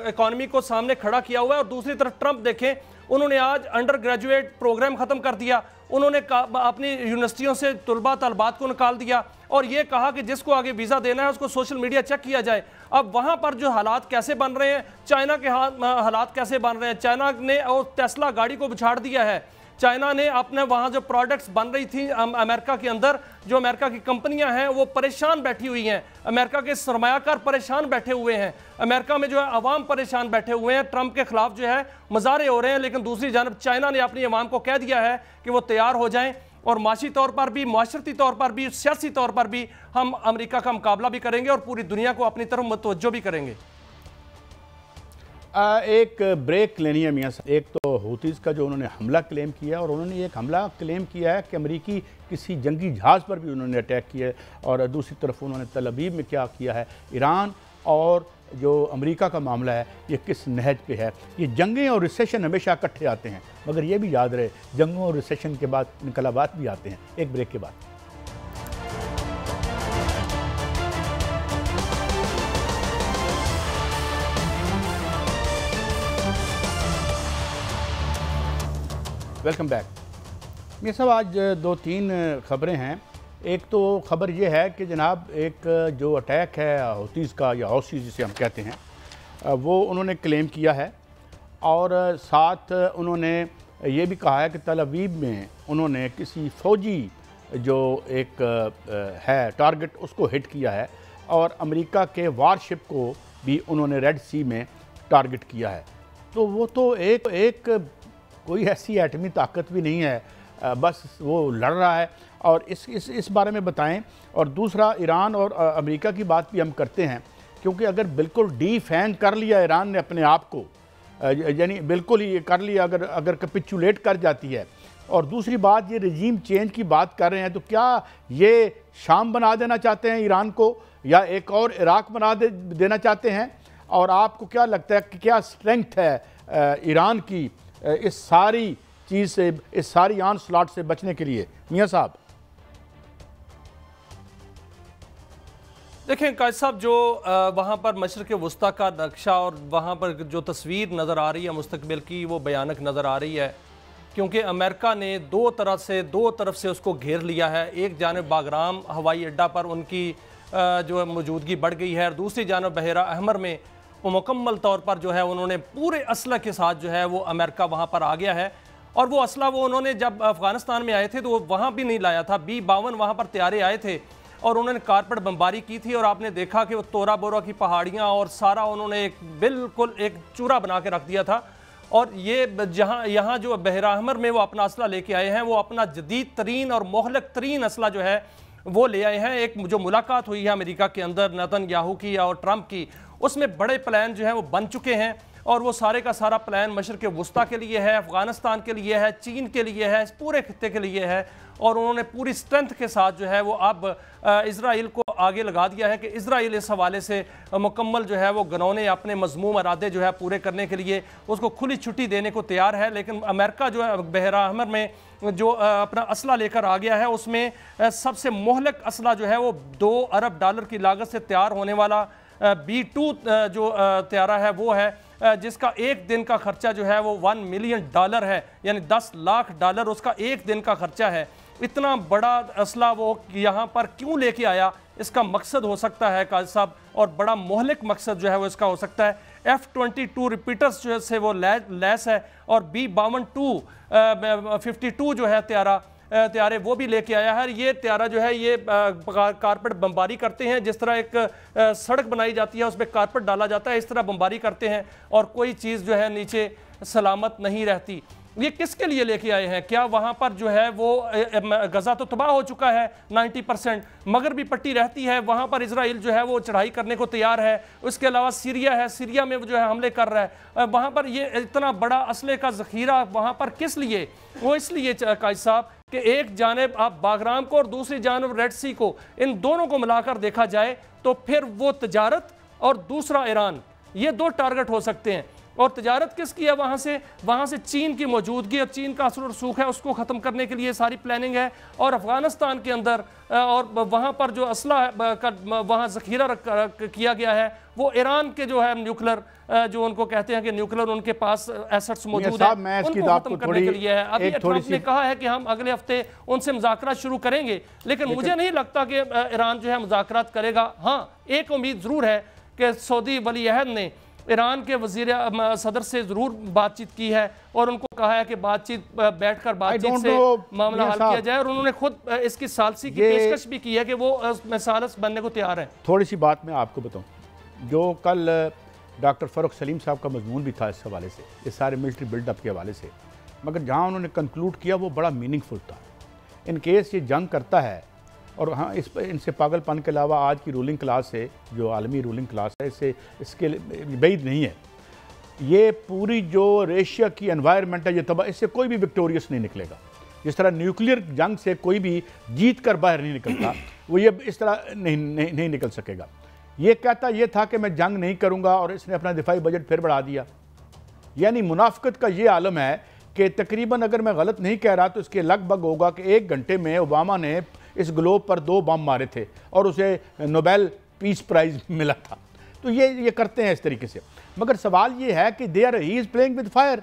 इकॉनमी को सामने खड़ा किया हुआ है। और दूसरी तरफ ट्रंप देखें, उन्होंने आज अंडर ग्रेजुएट प्रोग्राम ख़त्म कर दिया, उन्होंने अपनी यूनिवर्सिटियों से तलबात को निकाल दिया और ये कहा कि जिसको आगे वीज़ा देना है उसको सोशल मीडिया चेक किया जाए। अब वहाँ पर जो हालात कैसे बन रहे हैं, चाइना के हालात कैसे बन रहे हैं। चाइना ने और टेस्ला गाड़ी को बिछाड़ दिया है चाइना ने अपने वहाँ जो प्रोडक्ट्स बन रही थी अमेरिका के अंदर, जो अमेरिका की कंपनियां हैं वो परेशान बैठी हुई हैं, अमेरिका के सरमायाकार परेशान बैठे हुए हैं, अमेरिका में जो है अवाम परेशान बैठे हुए हैं, ट्रंप के खिलाफ जो है मुजाहरे हो रहे हैं। लेकिन दूसरी जानब चाइना ने अपनी अवाम को कह दिया है कि वो तैयार हो जाएं और माशी तौर पर भी, माशरती तौर पर भी, सियासी तौर पर भी हम अमेरिका का मुकाबला भी करेंगे और पूरी दुनिया को अपनी तरफ मुतवज्जो भी करेंगे। एक ब्रेक लेनी है मियां साहब। एक तो हूतीज़ का जो उन्होंने हमला क्लेम किया, और उन्होंने एक हमला क्लेम किया है कि अमेरिकी किसी जंगी जहाज़ पर भी उन्होंने अटैक किया है, और दूसरी तरफ उन्होंने तल अवीव में क्या किया है। ईरान और जो अमेरिका का मामला है ये किस नहज पे है। ये जंगें और रिसेशन हमेशा इकट्ठे आते हैं, मगर ये भी याद रहे जंगों और रिसेशन के बाद इनकलाबात भी आते हैं। एक ब्रेक के बाद वेलकम बैक। मेरे साहब आज दो तीन ख़बरें हैं। एक तो ख़बर यह है कि जनाब एक जो अटैक है हूतीज़ का या हौसी जिसे हम कहते हैं, वो उन्होंने क्लेम किया है, और साथ उन्होंने ये भी कहा है कि तल अवीव में उन्होंने किसी फ़ौजी जो एक है टारगेट उसको हिट किया है, और अमेरिका के वारशिप को भी उन्होंने रेड सी में टारगेट किया है। तो वो तो एक कोई ऐसी एटमी ताकत भी नहीं है, बस वो लड़ रहा है। और इस बारे में बताएं। और दूसरा, ईरान और अमेरिका की बात भी हम करते हैं, क्योंकि अगर बिल्कुल डिफेंड कर लिया ईरान ने अपने आप को, यानी बिल्कुल ही कर लिया, अगर कैपिचुलेट कर जाती है। और दूसरी बात, ये रजीम चेंज की बात कर रहे हैं, तो क्या ये शाम बना देना चाहते हैं ईरान को, या एक और इराक बना देना चाहते हैं? और आपको क्या लगता है कि क्या स्ट्रेंथ है ईरान की इस सारी चीज़ से, इस सारी आन स्लॉट से बचने के लिए? मियां साहब देखें कायद साहब, जो वहाँ पर मशरक़ वस्ता का नक्शा और वहाँ पर जो तस्वीर नज़र आ रही है मुस्तकबिल की, वो भयानक नज़र आ रही है, क्योंकि अमेरिका ने दो तरफ से उसको घेर लिया है। एक जानब बागराम हवाई अड्डा पर उनकी जो मौजूदगी बढ़ गई है, और दूसरी जानब बहरा अहमर में वो मुकम्मल तौर पर जो है उन्होंने पूरे असला के साथ जो है वो अमेरिका वहाँ पर आ गया है। और वो असला वो उन्होंने जब अफ़गानिस्तान में आए थे तो वो वहाँ भी नहीं लाया था। B-52 वहाँ पर तैयारे आए थे और उन्होंने कारपेट बमबारी की थी, और आपने देखा कि वो तोरा बोरा की पहाड़ियाँ और सारा उन्होंने बिल्कुल एक चूरा बना के रख दिया था। और ये यहाँ जो बहरा अहमर में वो अपना असला लेके आए हैं, वो अपना जदीद तरीन और मोहलक तरीन असला जो है वो ले आए हैं। एक जो मुलाकात हुई है अमेरिका के अंदर नेतन्याहू की और ट्रंप की, उसमें बड़े प्लान जो हैं वो बन चुके हैं, और वो सारे का सारा प्लान मशरक़ वस्ता के लिए है, अफ़गानिस्तान के लिए है, चीन के लिए है, इस पूरे खित्ते के लिए है। और उन्होंने पूरी स्ट्रेंथ के साथ जो है वो अब इज़राइल को आगे लगा दिया है कि इज़राइल इस हवाले से मुकम्मल जो है वो गनौने अपने मज़मूम इरादे जो है पूरे करने के लिए उसको खुली छुट्टी देने को तैयार है। लेकिन अमेरिका जो है बहरा अहमर में जो अपना असला लेकर आ गया है, उसमें सबसे मोहलक असला जो है वो $2 अरब की लागत से तैयार होने वाला B-2 जो तैयारा है वो है, जिसका एक दिन का खर्चा जो है वो $1 मिलियन है, यानी $10 लाख उसका एक दिन का खर्चा है। इतना बड़ा असला वो यहाँ पर क्यों लेके आया, इसका मकसद हो सकता है काजी साहब, और बड़ा मोहलिक मकसद जो है वो इसका हो सकता है। F-22 रिपीटर्स जो से वो लैस है, और B-52 52 जो है तैयारे वो भी लेके आया है। ये तैयारा जो है ये कारपेट बमबारी करते हैं, जिस तरह एक सड़क बनाई जाती है उस पर कारपेट डाला जाता है, इस तरह बमबारी करते हैं, और कोई चीज़ जो है नीचे सलामत नहीं रहती। ये किसके लिए लेके आए हैं? क्या वहाँ पर जो है वो गज़ा तो तबाह हो चुका है 90%, मगरबी पट्टी रहती है, वहाँ पर इजराइल जो है वो चढ़ाई करने को तैयार है। उसके अलावा सीरिया है, सीरिया में जो है हमले कर रहा है। वहाँ पर ये इतना बड़ा असले का ज़ख़ीरा वहाँ पर किस लिए? वो इसलिए काजी साहब कि एक जानिब आप बागराम को और दूसरी जानिब रेड सी को, इन दोनों को मिलाकर देखा जाए तो फिर वो तजारत और दूसरा ईरान, ये दो टारगेट हो सकते हैं। और तजारत किसकी है? वहाँ से चीन की मौजूदगी और चीन का असर और सूख है, उसको ख़त्म करने के लिए सारी प्लानिंग है। और अफ़गानिस्तान के अंदर और वहाँ पर जो असला का वहाँ ज़ख़ीरा किया गया है, वो ईरान के जो है न्यूक्लियर जो उनको कहते हैं कि न्यूक्लियर उनके पास एसेट्स मौजूद है, उनको ख़त्म करने के लिए है। अभी ट्रंप ने कहा है कि हम अगले हफ्ते उनसे मुज़ाकरात शुरू करेंगे, लेकिन मुझे नहीं लगता कि ईरान जो है मुज़ाकरात करेगा। हाँ, एक उम्मीद ज़रूर है कि सऊदी वली अहद ने ईरान के वज़ीर सदर से ज़रूर बातचीत की है और उनको कहा है कि बैठकर बातचीत से मामला हल किया जाए, और उन्होंने खुद इसकी सालसी की पेशकश भी की है कि वो सालस बनने को तैयार है। थोड़ी सी बात मैं आपको बताऊं, जो कल डॉक्टर फ़ारूक सलीम साहब का मजमून भी था इस हवाले से, इस सारे मिलिट्री बिल्डअप के हवाले से, मगर जहाँ उन्होंने कंक्लूड किया वो बड़ा मीनिंगफुल था। इन केस ये जंग करता है, और हाँ इनसे पागलपन के अलावा आज की रूलिंग क्लास से, जो आलमी रूलिंग क्लास है, इसके बैद नहीं है। ये पूरी जो एशिया की एनवायरनमेंट है ये तबाह, इससे कोई भी विक्टोरियस नहीं निकलेगा। जिस तरह न्यूक्लियर जंग से कोई भी जीत कर बाहर नहीं निकलता, वो ये इस तरह नहीं निकल सकेगा। ये कहता ये था कि मैं जंग नहीं करूँगा, और इसने अपना दिफाई बजट फिर बढ़ा दिया। यानी मुनाफिकत का ये आलम है कि तकरीबन, अगर मैं गलत नहीं कह रहा तो इसके लगभग होगा कि 1 घंटे में ओबामा ने इस ग्लोब पर 2 बम मारे थे और उसे नोबेल पीस प्राइज मिला था। तो ये करते हैं इस तरीके से। मगर सवाल ये है कि he is playing with fire,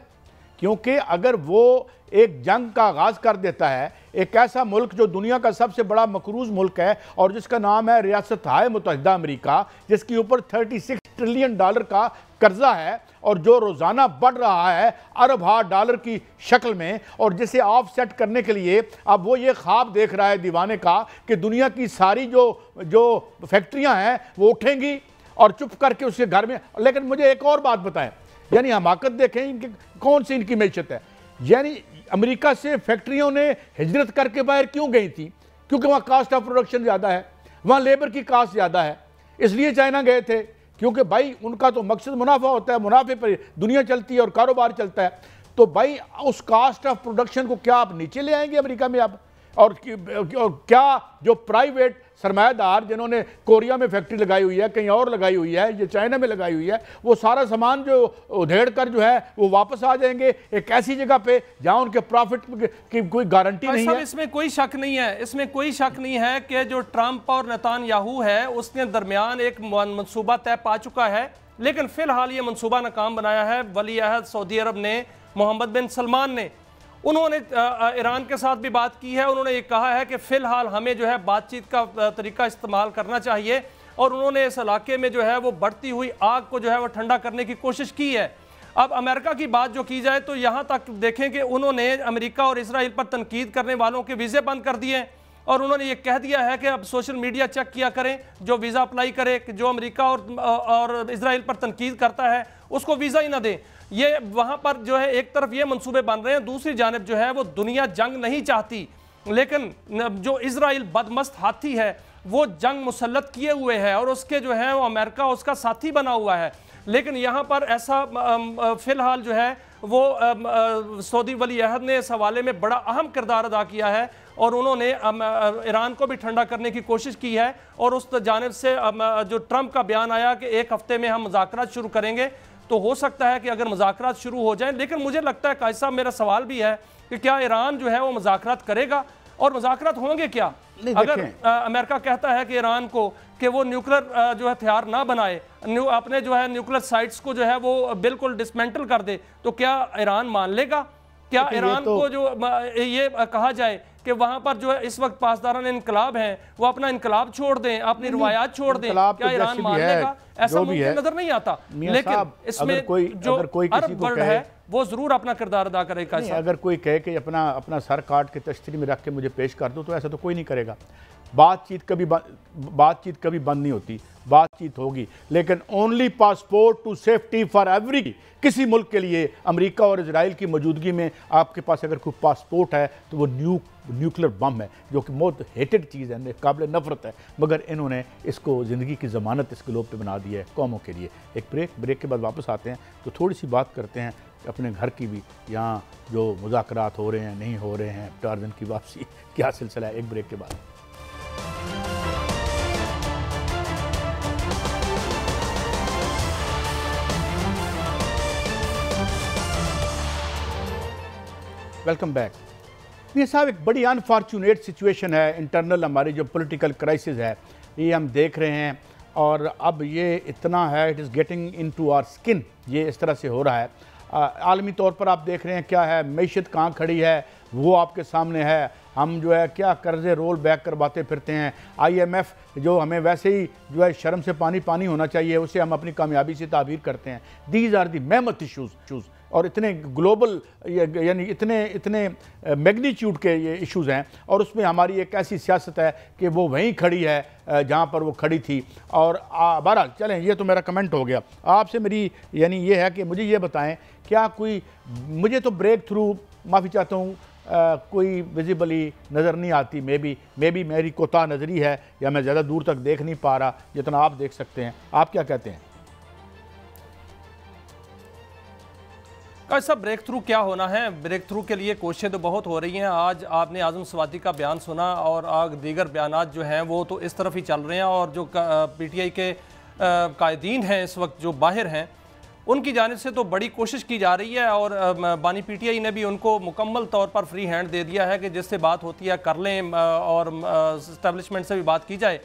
क्योंकि अगर वो एक जंग का आगाज़ कर देता है, एक ऐसा मुल्क जो दुनिया का सबसे बड़ा मकरूज मुल्क है और जिसका नाम है रियासत-ए मुत्तहिदा अमेरिका, जिसके ऊपर $36 ट्रिलियन का कर्जा है और जो रोज़ाना बढ़ रहा है $अरब की शक्ल में, और जिसे ऑफसेट करने के लिए अब वो ये ख्वाब देख रहा है दीवाने का कि दुनिया की सारी जो फैक्ट्रियां हैं वो उठेंगी और चुप करके उसके घर में। लेकिन मुझे एक और बात बताएं, यानी हमाकत देखें इनकी, कौन सी इनकी मैशत है। यानी अमेरिका से फैक्ट्रियों ने हिजरत करके बाहर क्यों गई थी? क्योंकि वहाँ कास्ट ऑफ प्रोडक्शन ज़्यादा है, वहाँ लेबर की कास्ट ज़्यादा है, इसलिए चाइना गए थे। क्योंकि भाई उनका तो मकसद मुनाफा होता है, मुनाफे पर दुनिया चलती है और कारोबार चलता है। तो भाई उस कास्ट ऑफ प्रोडक्शन को क्या आप नीचे ले आएंगे अमेरिका में आप? और क्या जो प्राइवेट सरमायादार जिन्होंने कोरिया में फैक्ट्री लगाई हुई है, कहीं और लगाई हुई है, ये चाइना में लगाई हुई है, वो सारा सामान जो उधेड़ कर जो है वो वापस आ जाएंगे एक ऐसी जगह पे जहां उनके प्रॉफिट की कोई गारंटी नहीं है। इसमें कोई शक नहीं है, इसमें कोई शक नहीं है कि जो ट्रंप और नेतान्याहू है उसके दरमियान एक मनसूबा तय पा चुका है, लेकिन फिलहाल ये मनसूबा नाकाम बनाया है वली अहद सऊदी अरब ने, मोहम्मद बिन सलमान ने। उन्होंने ईरान के साथ भी बात की है, उन्होंने ये कहा है कि फ़िलहाल हमें जो है बातचीत का तरीका इस्तेमाल करना चाहिए, और उन्होंने इस इलाके में जो है वो बढ़ती हुई आग को जो है वो ठंडा करने की कोशिश की है। अब अमेरिका की बात जो की जाए तो यहाँ तक देखें कि उन्होंने अमेरिका और इसराइल पर तनकीद करने वालों के वीज़े बंद कर दिए, और उन्होंने ये कह दिया है कि अब सोशल मीडिया चेक किया करें, जो वीज़ा अप्लाई करे कि जो अमेरिका और इसराइल पर तनकीद करता है उसको वीज़ा ही ना दें। ये वहाँ पर जो है एक तरफ ये मंसूबे बन रहे हैं, दूसरी जानिब जो है वो दुनिया जंग नहीं चाहती, लेकिन जो इसराइल बदमस्त हाथी है वो जंग मुसल्लत किए हुए है और उसके जो है वो अमेरिका उसका साथी बना हुआ है। लेकिन यहाँ पर ऐसा फ़िलहाल जो है वो सऊदी वली अहद ने इस हवाले में बड़ा अहम किरदार अदा किया है, और उन्होंने ईरान को भी ठंडा करने की कोशिश की है। और उस जानिब से जो ट्रंप का बयान आया कि 1 हफ्ते में हम मुज़ाकरात शुरू करेंगे, तो हो सकता है कि अगर मुज़ाकरात शुरू हो जाएं, लेकिन मुझे लगता है कायद साहब, मेरा सवाल भी है कि क्या ईरान जो है वो मुज़ाकरात करेगा, और मुज़ाकरात होंगे क्या अगर अमेरिका कहता है कि ईरान को कि वो न्यूक्लियर जो है हथियार ना बनाए, अपने जो है न्यूक्लियर साइट्स को जो है वो बिल्कुल डिसमेंटल कर दे, तो क्या ईरान मान लेगा? क्या ईरान को जो ये कहा जाए कि वहां पर जो है इस वक्त पासदारान इनकलाब हैं, वो अपना इनकलाब छोड़ दें, अपनी रिवायात छोड़ दें, क्या ईरान मान लेगा? ऐसा मुमकिन नजर नहीं आता। लेकिन इसमें जो अरब वर्ल्ड है वो जरूर अपना किरदार अदा करेगा। अगर कोई कहे कि अपना सर काट के तश्तरी में रख के मुझे पेश कर दो, तो ऐसा तो कोई नहीं करेगा। बातचीत कभी बंद नहीं होती, बातचीत होगी, लेकिन only passport to safety for every. किसी मुल्क के लिए अमेरिका और इजराइल की मौजूदगी में आपके पास अगर कोई पासपोर्ट है तो वो न्यूक्लियर बम है, जो कि बहुत हेटेड चीज़ है, काबिल नफरत है, मगर इन्होंने इसको ज़िंदगी की ज़मानत इस ग्लोब पे बना दी है कौमों के लिए। एक ब्रेक के बाद वापस आते हैं तो थोड़ी सी बात करते हैं अपने घर की भी, यहाँ जो मुज़ाकरात हो रहे हैं नहीं हो रहे हैं, टार्ज़न की वापसी क्या सिलसिला है, एक ब्रेक के बाद। Welcome back. ये साहब एक बड़ी अनफॉर्चुनेट सिचुएशन है, इंटरनल हमारी जो पॉलिटिकल क्राइसिस है ये हम देख रहे हैं, और अब ये इतना है, it is getting into our skin, ये इस तरह से हो रहा है। आलमी तौर पर आप देख रहे हैं क्या है, मईशत कहाँ खड़ी है वो आपके सामने है। हम जो है क्या कर्जे रोल बैक करवाते फिरते हैं। IMF जो हमें वैसे ही जो है शर्म से पानी पानी होना चाहिए, उसे हम अपनी कामयाबी से ताबीर करते हैं। दीज आर दी मेहमत इशूज़, और इतने ग्लोबल यानी इतने मैग्नीट्यूड के ये इश्यूज़ हैं, और उसमें हमारी एक ऐसी सियासत है कि वो वहीं खड़ी है जहाँ पर वो खड़ी थी। और बहरहाल चलें, ये तो मेरा कमेंट हो गया। आपसे मेरी यानी ये है कि मुझे ये बताएं, क्या कोई, मुझे तो ब्रेक थ्रू, माफ़ी चाहता हूँ, कोई विजिबली नज़र नहीं आती। मे बी मेरी कोताह नज़री है, या मैं ज़्यादा दूर तक देख नहीं पा रहा जितना आप देख सकते हैं। आप क्या कहते हैं? सब ब्रेक थ्रू क्या होना है? ब्रेक थ्रू के लिए कोशिशें तो बहुत हो रही हैं। आज आपने आज़म स्वाति का बयान सुना, और दीगर बयानात जो हैं वो तो इस तरफ ही चल रहे हैं। और जो PTI के कायदीन हैं इस वक्त जो बाहर हैं, उनकी जानिब से तो बड़ी कोशिश की जा रही है, और बानी PTI ने भी उनको मुकम्मल तौर पर फ्री हैंड दे दिया है कि जिससे बात होती है कर लें, और इस्टेब्लिशमेंट से भी बात की जाए।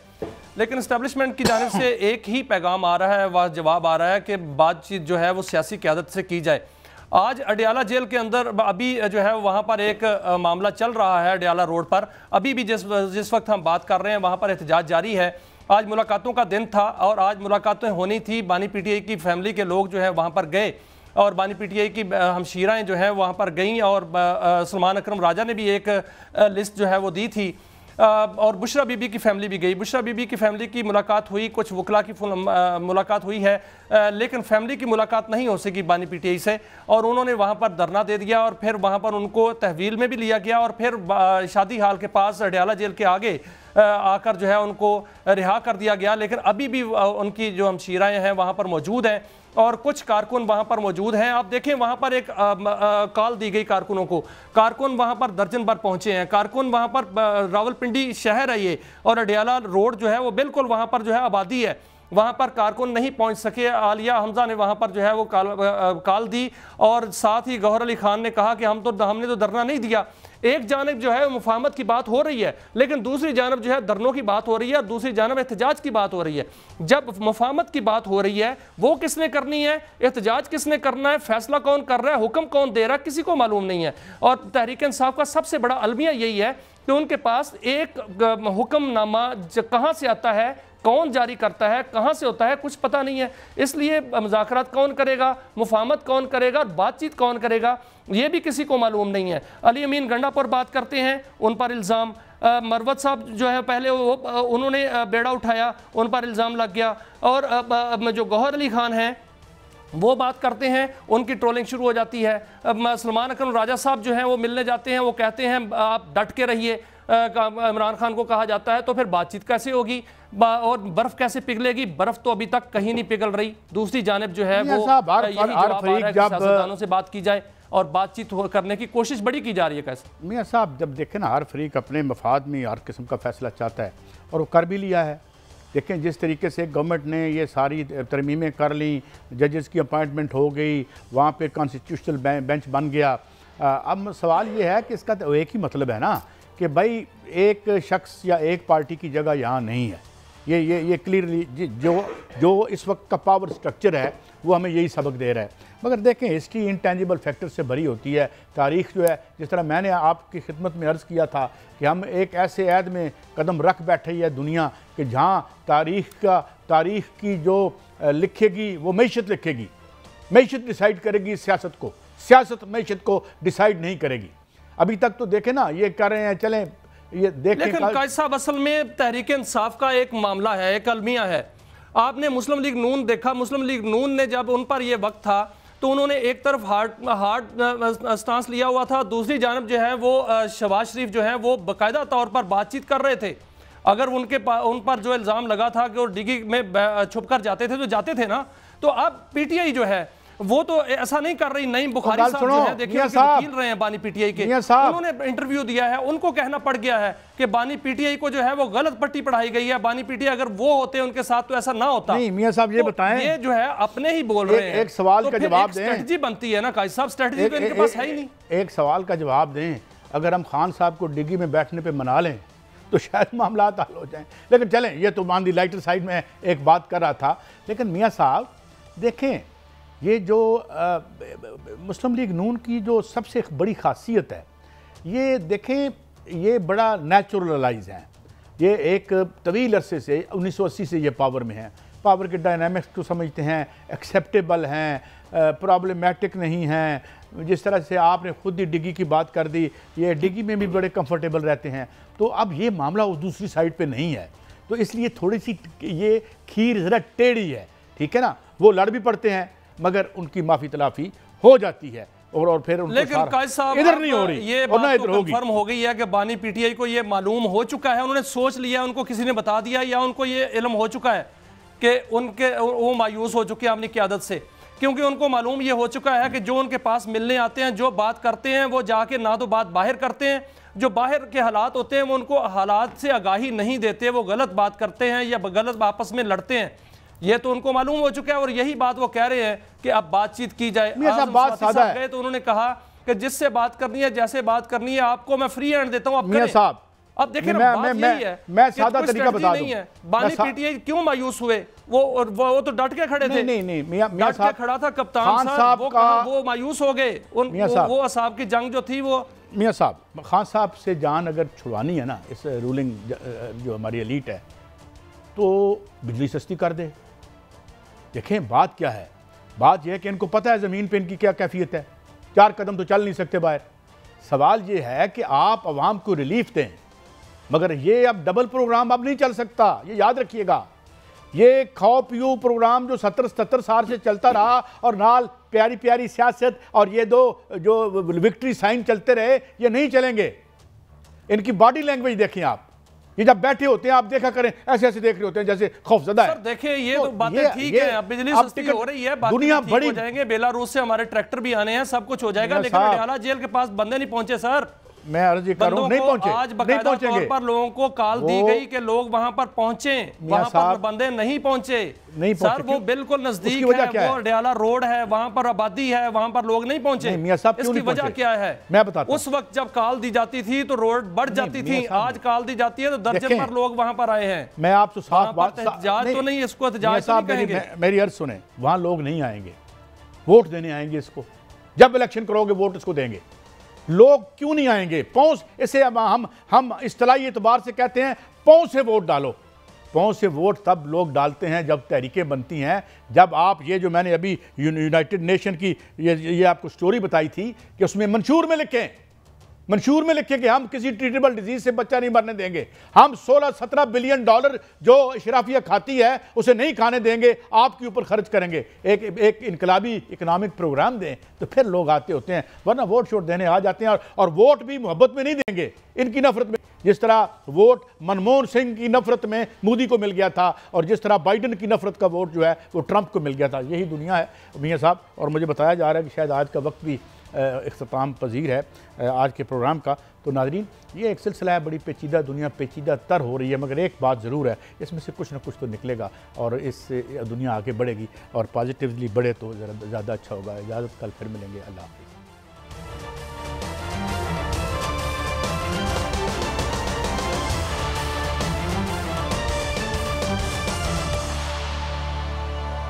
लेकिन इस्टेब्लिशमेंट की जानिब से एक ही पैगाम आ रहा है, वह जवाब आ रहा है कि बातचीत जो है वो सियासी क़यादत से की जाए। आज अडियाला जेल के अंदर अभी जो है वहाँ पर एक मामला चल रहा है, अडियाला रोड पर। अभी भी जिस वक्त हम बात कर रहे हैं वहाँ पर एहतजाज जारी है। आज मुलाकातों का दिन था, और आज मुलाकातें होनी थी। बानी PTI की फैमिली के लोग जो है वहाँ पर गए, और बानी PTI की हमशीराएँ जो हैं वहाँ पर गईं, और सलमान अकरम राजा ने भी एक लिस्ट जो है वो दी थी, और बुशरा बीबी की फैमिली भी गई। बुशरा बीबी की फैमिली की मुलाकात हुई, कुछ वकला की मुलाकात हुई है, लेकिन फैमिली की मुलाकात नहीं हो सकी बानी PTI से, और उन्होंने वहाँ पर धरना दे दिया, और फिर वहाँ पर उनको तहवील में भी लिया गया, और फिर शादी हाल के पास अडियाला जेल के आगे आकर जो है उनको रिहा कर दिया गया। लेकिन अभी भी उनकी जो हमशीराएँ हैं वहाँ पर मौजूद हैं, और कुछ कारकुन वहाँ पर मौजूद हैं। आप देखें वहाँ पर एक कॉल दी गई कारकुनों को, कारकुन वहाँ पर दर्जन भर पहुँचे हैं। कारकुन वहाँ पर, रावलपिंडी शहर है ये, और अडियाला रोड जो है वो बिल्कुल वहाँ पर जो है आबादी है, वहाँ पर कारकुन नहीं पहुँच सके। आलिया हमजा ने वहाँ पर जो है वो कॉल दी, और साथ ही गौहर अली खान ने कहा कि हमने तो धरना नहीं दिया। एक जानब जो है मुफाहमत की बात हो रही है, लेकिन दूसरी जानब जो है धरनों की बात हो रही है, और दूसरी जानब एहतजाज की बात हो रही है। जब मुफाहमत की बात हो रही है, वो किसने करनी है, एहतजाज किसने करना है, फैसला कौन कर रहा है, हुक्म कौन दे रहा है, किसी को मालूम नहीं है। और तहरीक इंसाफ का सबसे बड़ा अलमिया यही है कि उनके पास एक हुक्मनामा कहाँ से आता है, कौन जारी करता है, कहाँ से होता है, कुछ पता नहीं है। इसलिए मुज़ाकरात कौन करेगा, मुफाहमत कौन करेगा, और बातचीत कौन करेगा, ये भी किसी को मालूम नहीं है। अली अमीन गंडा पर बात करते हैं, उन पर इल्ज़ाम, मरवत साहब जो है पहले उन्होंने बेड़ा उठाया, उन पर इल्ज़ाम लग गया। और जो गौहर अली खान हैं वो बात करते हैं, उनकी ट्रोलिंग शुरू हो जाती है। सलमान अकरम राजा साहब जो हैं वो मिलने जाते हैं, वो कहते हैं आप डट के रहिए। इमरान खान को कहा जाता है तो फिर बातचीत कैसे होगी, और बर्फ़ कैसे पिघलेगी? बर्फ़ तो अभी तक कहीं नहीं पिघल रही। दूसरी जानिब जो है वो यही जवाब आ रहा है कि सियासतदानों से बात की जाए, और बातचीत करने की कोशिश बड़ी की जा रही है। कैसे मियाँ साहब, जब देखें ना, हर फरीक अपने मफाद में हर किस्म का फैसला चाहता है, और वो कर भी लिया है। देखें जिस तरीके से गवर्नमेंट ने ये सारी तरमीमें कर ली, जजेस की अपॉइंटमेंट हो गई, वहाँ पे कॉन्स्टिट्यूशनल बेंच बन गया। अब सवाल ये है कि इसका तो एक ही मतलब है ना कि भाई एक शख्स या एक पार्टी की जगह यहाँ नहीं है। ये क्लियरली जो इस वक्त का पावर स्ट्रक्चर है वो हमें यही सबक दे रहा है। मगर देखें, हिस्ट्री इंटेंजिबल फैक्टर से भरी होती है। तारीख़ जो है, जिस तरह मैंने आपकी खिदमत में अर्ज़ किया था कि हम एक ऐसे ऐद में कदम रख बैठे है दुनिया कि जहाँ तारीख़ की जो लिखेगी वो मईशत लिखेगी, मईशत डिसाइड करेगी सियासत को, सियासत मईशत को डिसाइड नहीं करेगी। अभी तक तो देखें ना, ये कर रहे हैं, चलें ये देखें। लेकिन कायद साहब, असल में तहरीक इंसाफ का एक मामला है, एक अलमिया है। आपने मुस्लिम लीग नून देखा, मुस्लिम लीग नून ने जब उन पर यह वक्त था तो उन्होंने एक तरफ हार्ड स्टांस लिया हुआ था, दूसरी जानब जो है वो शहबाज शरीफ जो है वो बाकायदा तौर पर बातचीत कर रहे थे। अगर उन पर जो इल्ज़ाम लगा था कि वो डिग्गी में छुप कर जाते थे तो जाते थे ना, तो अब PTI जो है वो तो ऐसा नहीं कर रही। नईम बुखारी साहब जो है, देखिए वकील रहे हैं बानी PTI के, उन्होंने इंटरव्यू दिया है, उनको कहना पड़ गया है कि बानी PTI को जो है वो गलत पट्टी पढ़ाई गई है। बानी PTI अगर वो होते उनके साथ तो ऐसा ना होता। नहीं मियां साहब, ये बताएं, ये जो है अपने ही बोल रहे हैं। एक सवाल का जवाब दें। स्ट्रेटजी बनती है ना कायद साहब, स्ट्रेटजी तो इनके पास है ही नहीं। एक सवाल का जवाब दें, अगर हम खान साहब को डिग्गी में बैठने पे मना लें तो शायद मामला हल हो जाएं। लेकिन चलें, ये तो मान दी लाइटर साइड में एक बात कर रहा था। लेकिन मियां साहब देखें, ये जो मुस्लिम लीग नून की जो सबसे बड़ी खासियत है, ये देखें ये बड़ा नेचुरलाइज हैं। ये एक तवील अरसे से 1980 से ये पावर में हैं, पावर के डायनामिक्स को समझते हैं, एक्सेप्टेबल हैं, प्रॉब्लमेटिक नहीं हैं। जिस तरह से आपने खुद ही डिग्गी की बात कर दी, ये डिग्गी में भी बड़े कंफर्टेबल रहते हैं। तो अब ये मामला उस दूसरी साइड पे नहीं है, तो इसलिए थोड़ी सी ये खीर ज़रा टेढ़ी है, ठीक है ना। वो लड़ भी पड़ते हैं मगर उनकी माफ़ी तलाफ़ी हो जाती है और फिर लेकिन कायद साहब इधर नहीं हो रही, ये और ना बात इधर तो होगी। कंफर्म हो गई है कि बानी पीटीआई को ये मालूम हो चुका है, उन्होंने सोच लिया, उनको किसी ने बता दिया या उनको ये इल्म हो चुका है कि उनके वो मायूस हो चुके हैं अपनी क़यादत से, क्योंकि उनको मालूम ये हो चुका है कि जो उनके पास मिलने आते हैं, जो बात करते हैं, वो जाके ना तो बात बाहर करते हैं, जो बाहर के हालात होते हैं वो उनको हालात से आगाही नहीं देते, वो गलत बात करते हैं या गलत आपस में लड़ते हैं। ये तो उनको मालूम हो चुका है और यही बात वो कह रहे हैं कि अब बातचीत की जाए। बात सादा है। गए तो उन्होंने कहा कि जिससे बात करनी है, जैसे बात करनी है, आपको मैं फ्री हैंड देता हूं, मियां साहब। अब देखिए ना, बात यही है, मैं सादा तरीका बता दूं। बानी पीटीआई क्यों मायूस हुए? वो तो डट के खड़े थे। नहीं, मियां साहब खड़ा था कप्तान साहब, वो मायूस हो गए। वो असाब की जंग जो थी वो। मियां साहब, खान साहब से जान अगर छुड़वानी है ना, इस रूलिंग जो हमारी एलीट है, तो बिजली सस्ती कर दे। देखें बात क्या है, बात यह है कि इनको पता है ज़मीन पे इनकी क्या कैफियत है, 4 कदम तो चल नहीं सकते बाहर। सवाल ये है कि आप अवाम को रिलीफ दें, मगर ये अब डबल प्रोग्राम अब नहीं चल सकता, ये याद रखिएगा। ये खाओ पियो प्रोग्राम जो 70-77 साल से चलता रहा और नाल प्यारी प्यारी सियासत और ये दो जो विक्ट्री साइन चलते रहे, ये नहीं चलेंगे। इनकी बॉडी लैंग्वेज देखें आप, ये जब बैठे होते हैं आप देखा करें, ऐसे ऐसे देख रहे होते हैं जैसे खौफजदा है। सर देखिए ये तो बातें ठीक है, अब बिजली सस्ती हो रही है, दुनिया बड़ी हो जाएंगे, बेलारूस से हमारे ट्रैक्टर भी आने हैं, सब कुछ हो जाएगा, लेकिन अडयाला जेल के पास बंदे नहीं पहुंचे सर। मैं अर्ज कर रहा हूं, नहीं पहुंचे, आज बकायदा तौर पर लोगों को कॉल दी गई कि लोग वहां पर पहुंचे, वहां पर बंदे नहीं पहुंचे सर। वो बिल्कुल नजदीक है, वो अडयाला रोड है, वहां पर आबादी है, वहां पर लोग नहीं पहुंचे। इसकी वजह क्या है मैं बताता हूं। उस वक्त जब कॉल दी जाती थी तो रोड बढ़ जाती थी, आज कॉल दी जाती है तो दर्जन पर लोग वहां पर आए हैं। मैं आपसे साफ बात, एहतजाज तो नहीं, इसको एहतजाज नहीं कहेंगे। मेरी अर्ज सुने, वहां लोग नहीं आएंगे, वोट देने आएंगे इसको। जब इलेक्शन करोगे वोट इसको देंगे। लोग क्यों नहीं आएंगे? पहुंच, इसे हम इस्तिलाही एतबार से कहते हैं पहुंच से वोट डालो। पहुंच से वोट तब लोग डालते हैं जब तहरीकें बनती हैं, जब आप ये जो मैंने अभी यूनाइटेड नेशन की ये आपको स्टोरी बताई थी कि उसमें मंशूर में लिखें, मंशूर में लिखे कि हम किसी ट्रीटेबल डिजीज से बच्चा नहीं मरने देंगे, हम 16-17 बिलियन डॉलर जो इशराफिया खाती है उसे नहीं खाने देंगे, आपके ऊपर खर्च करेंगे। एक इनकलाबी इकोनॉमिक प्रोग्राम दें तो फिर लोग आते होते हैं, वरना वोट शोट देने आ जाते हैं और वोट भी मोहब्बत में नहीं देंगे, इनकी नफरत में। जिस तरह वोट मनमोहन सिंह की नफरत में मोदी को मिल गया था और जिस तरह बाइडन की नफरत का वोट जो है वो ट्रंप को मिल गया था, यही दुनिया है मियां साहब। और मुझे बताया जा रहा है कि शायद आज का वक्त भी इख्तिताम पजीर है आज के प्रोग्राम का। तो नाज़रीन, ये एक सिलसिला है, बड़ी पेचीदा दुनिया पेचीदा तर हो रही है, मगर एक बात ज़रूर है, इसमें से कुछ ना कुछ तो निकलेगा और इससे दुनिया आगे बढ़ेगी और पॉजिटिवली बढ़े तो ज़्यादा अच्छा होगा। इजाज़त, कल फिर मिलेंगे। अल्लाह हाफ़िज़।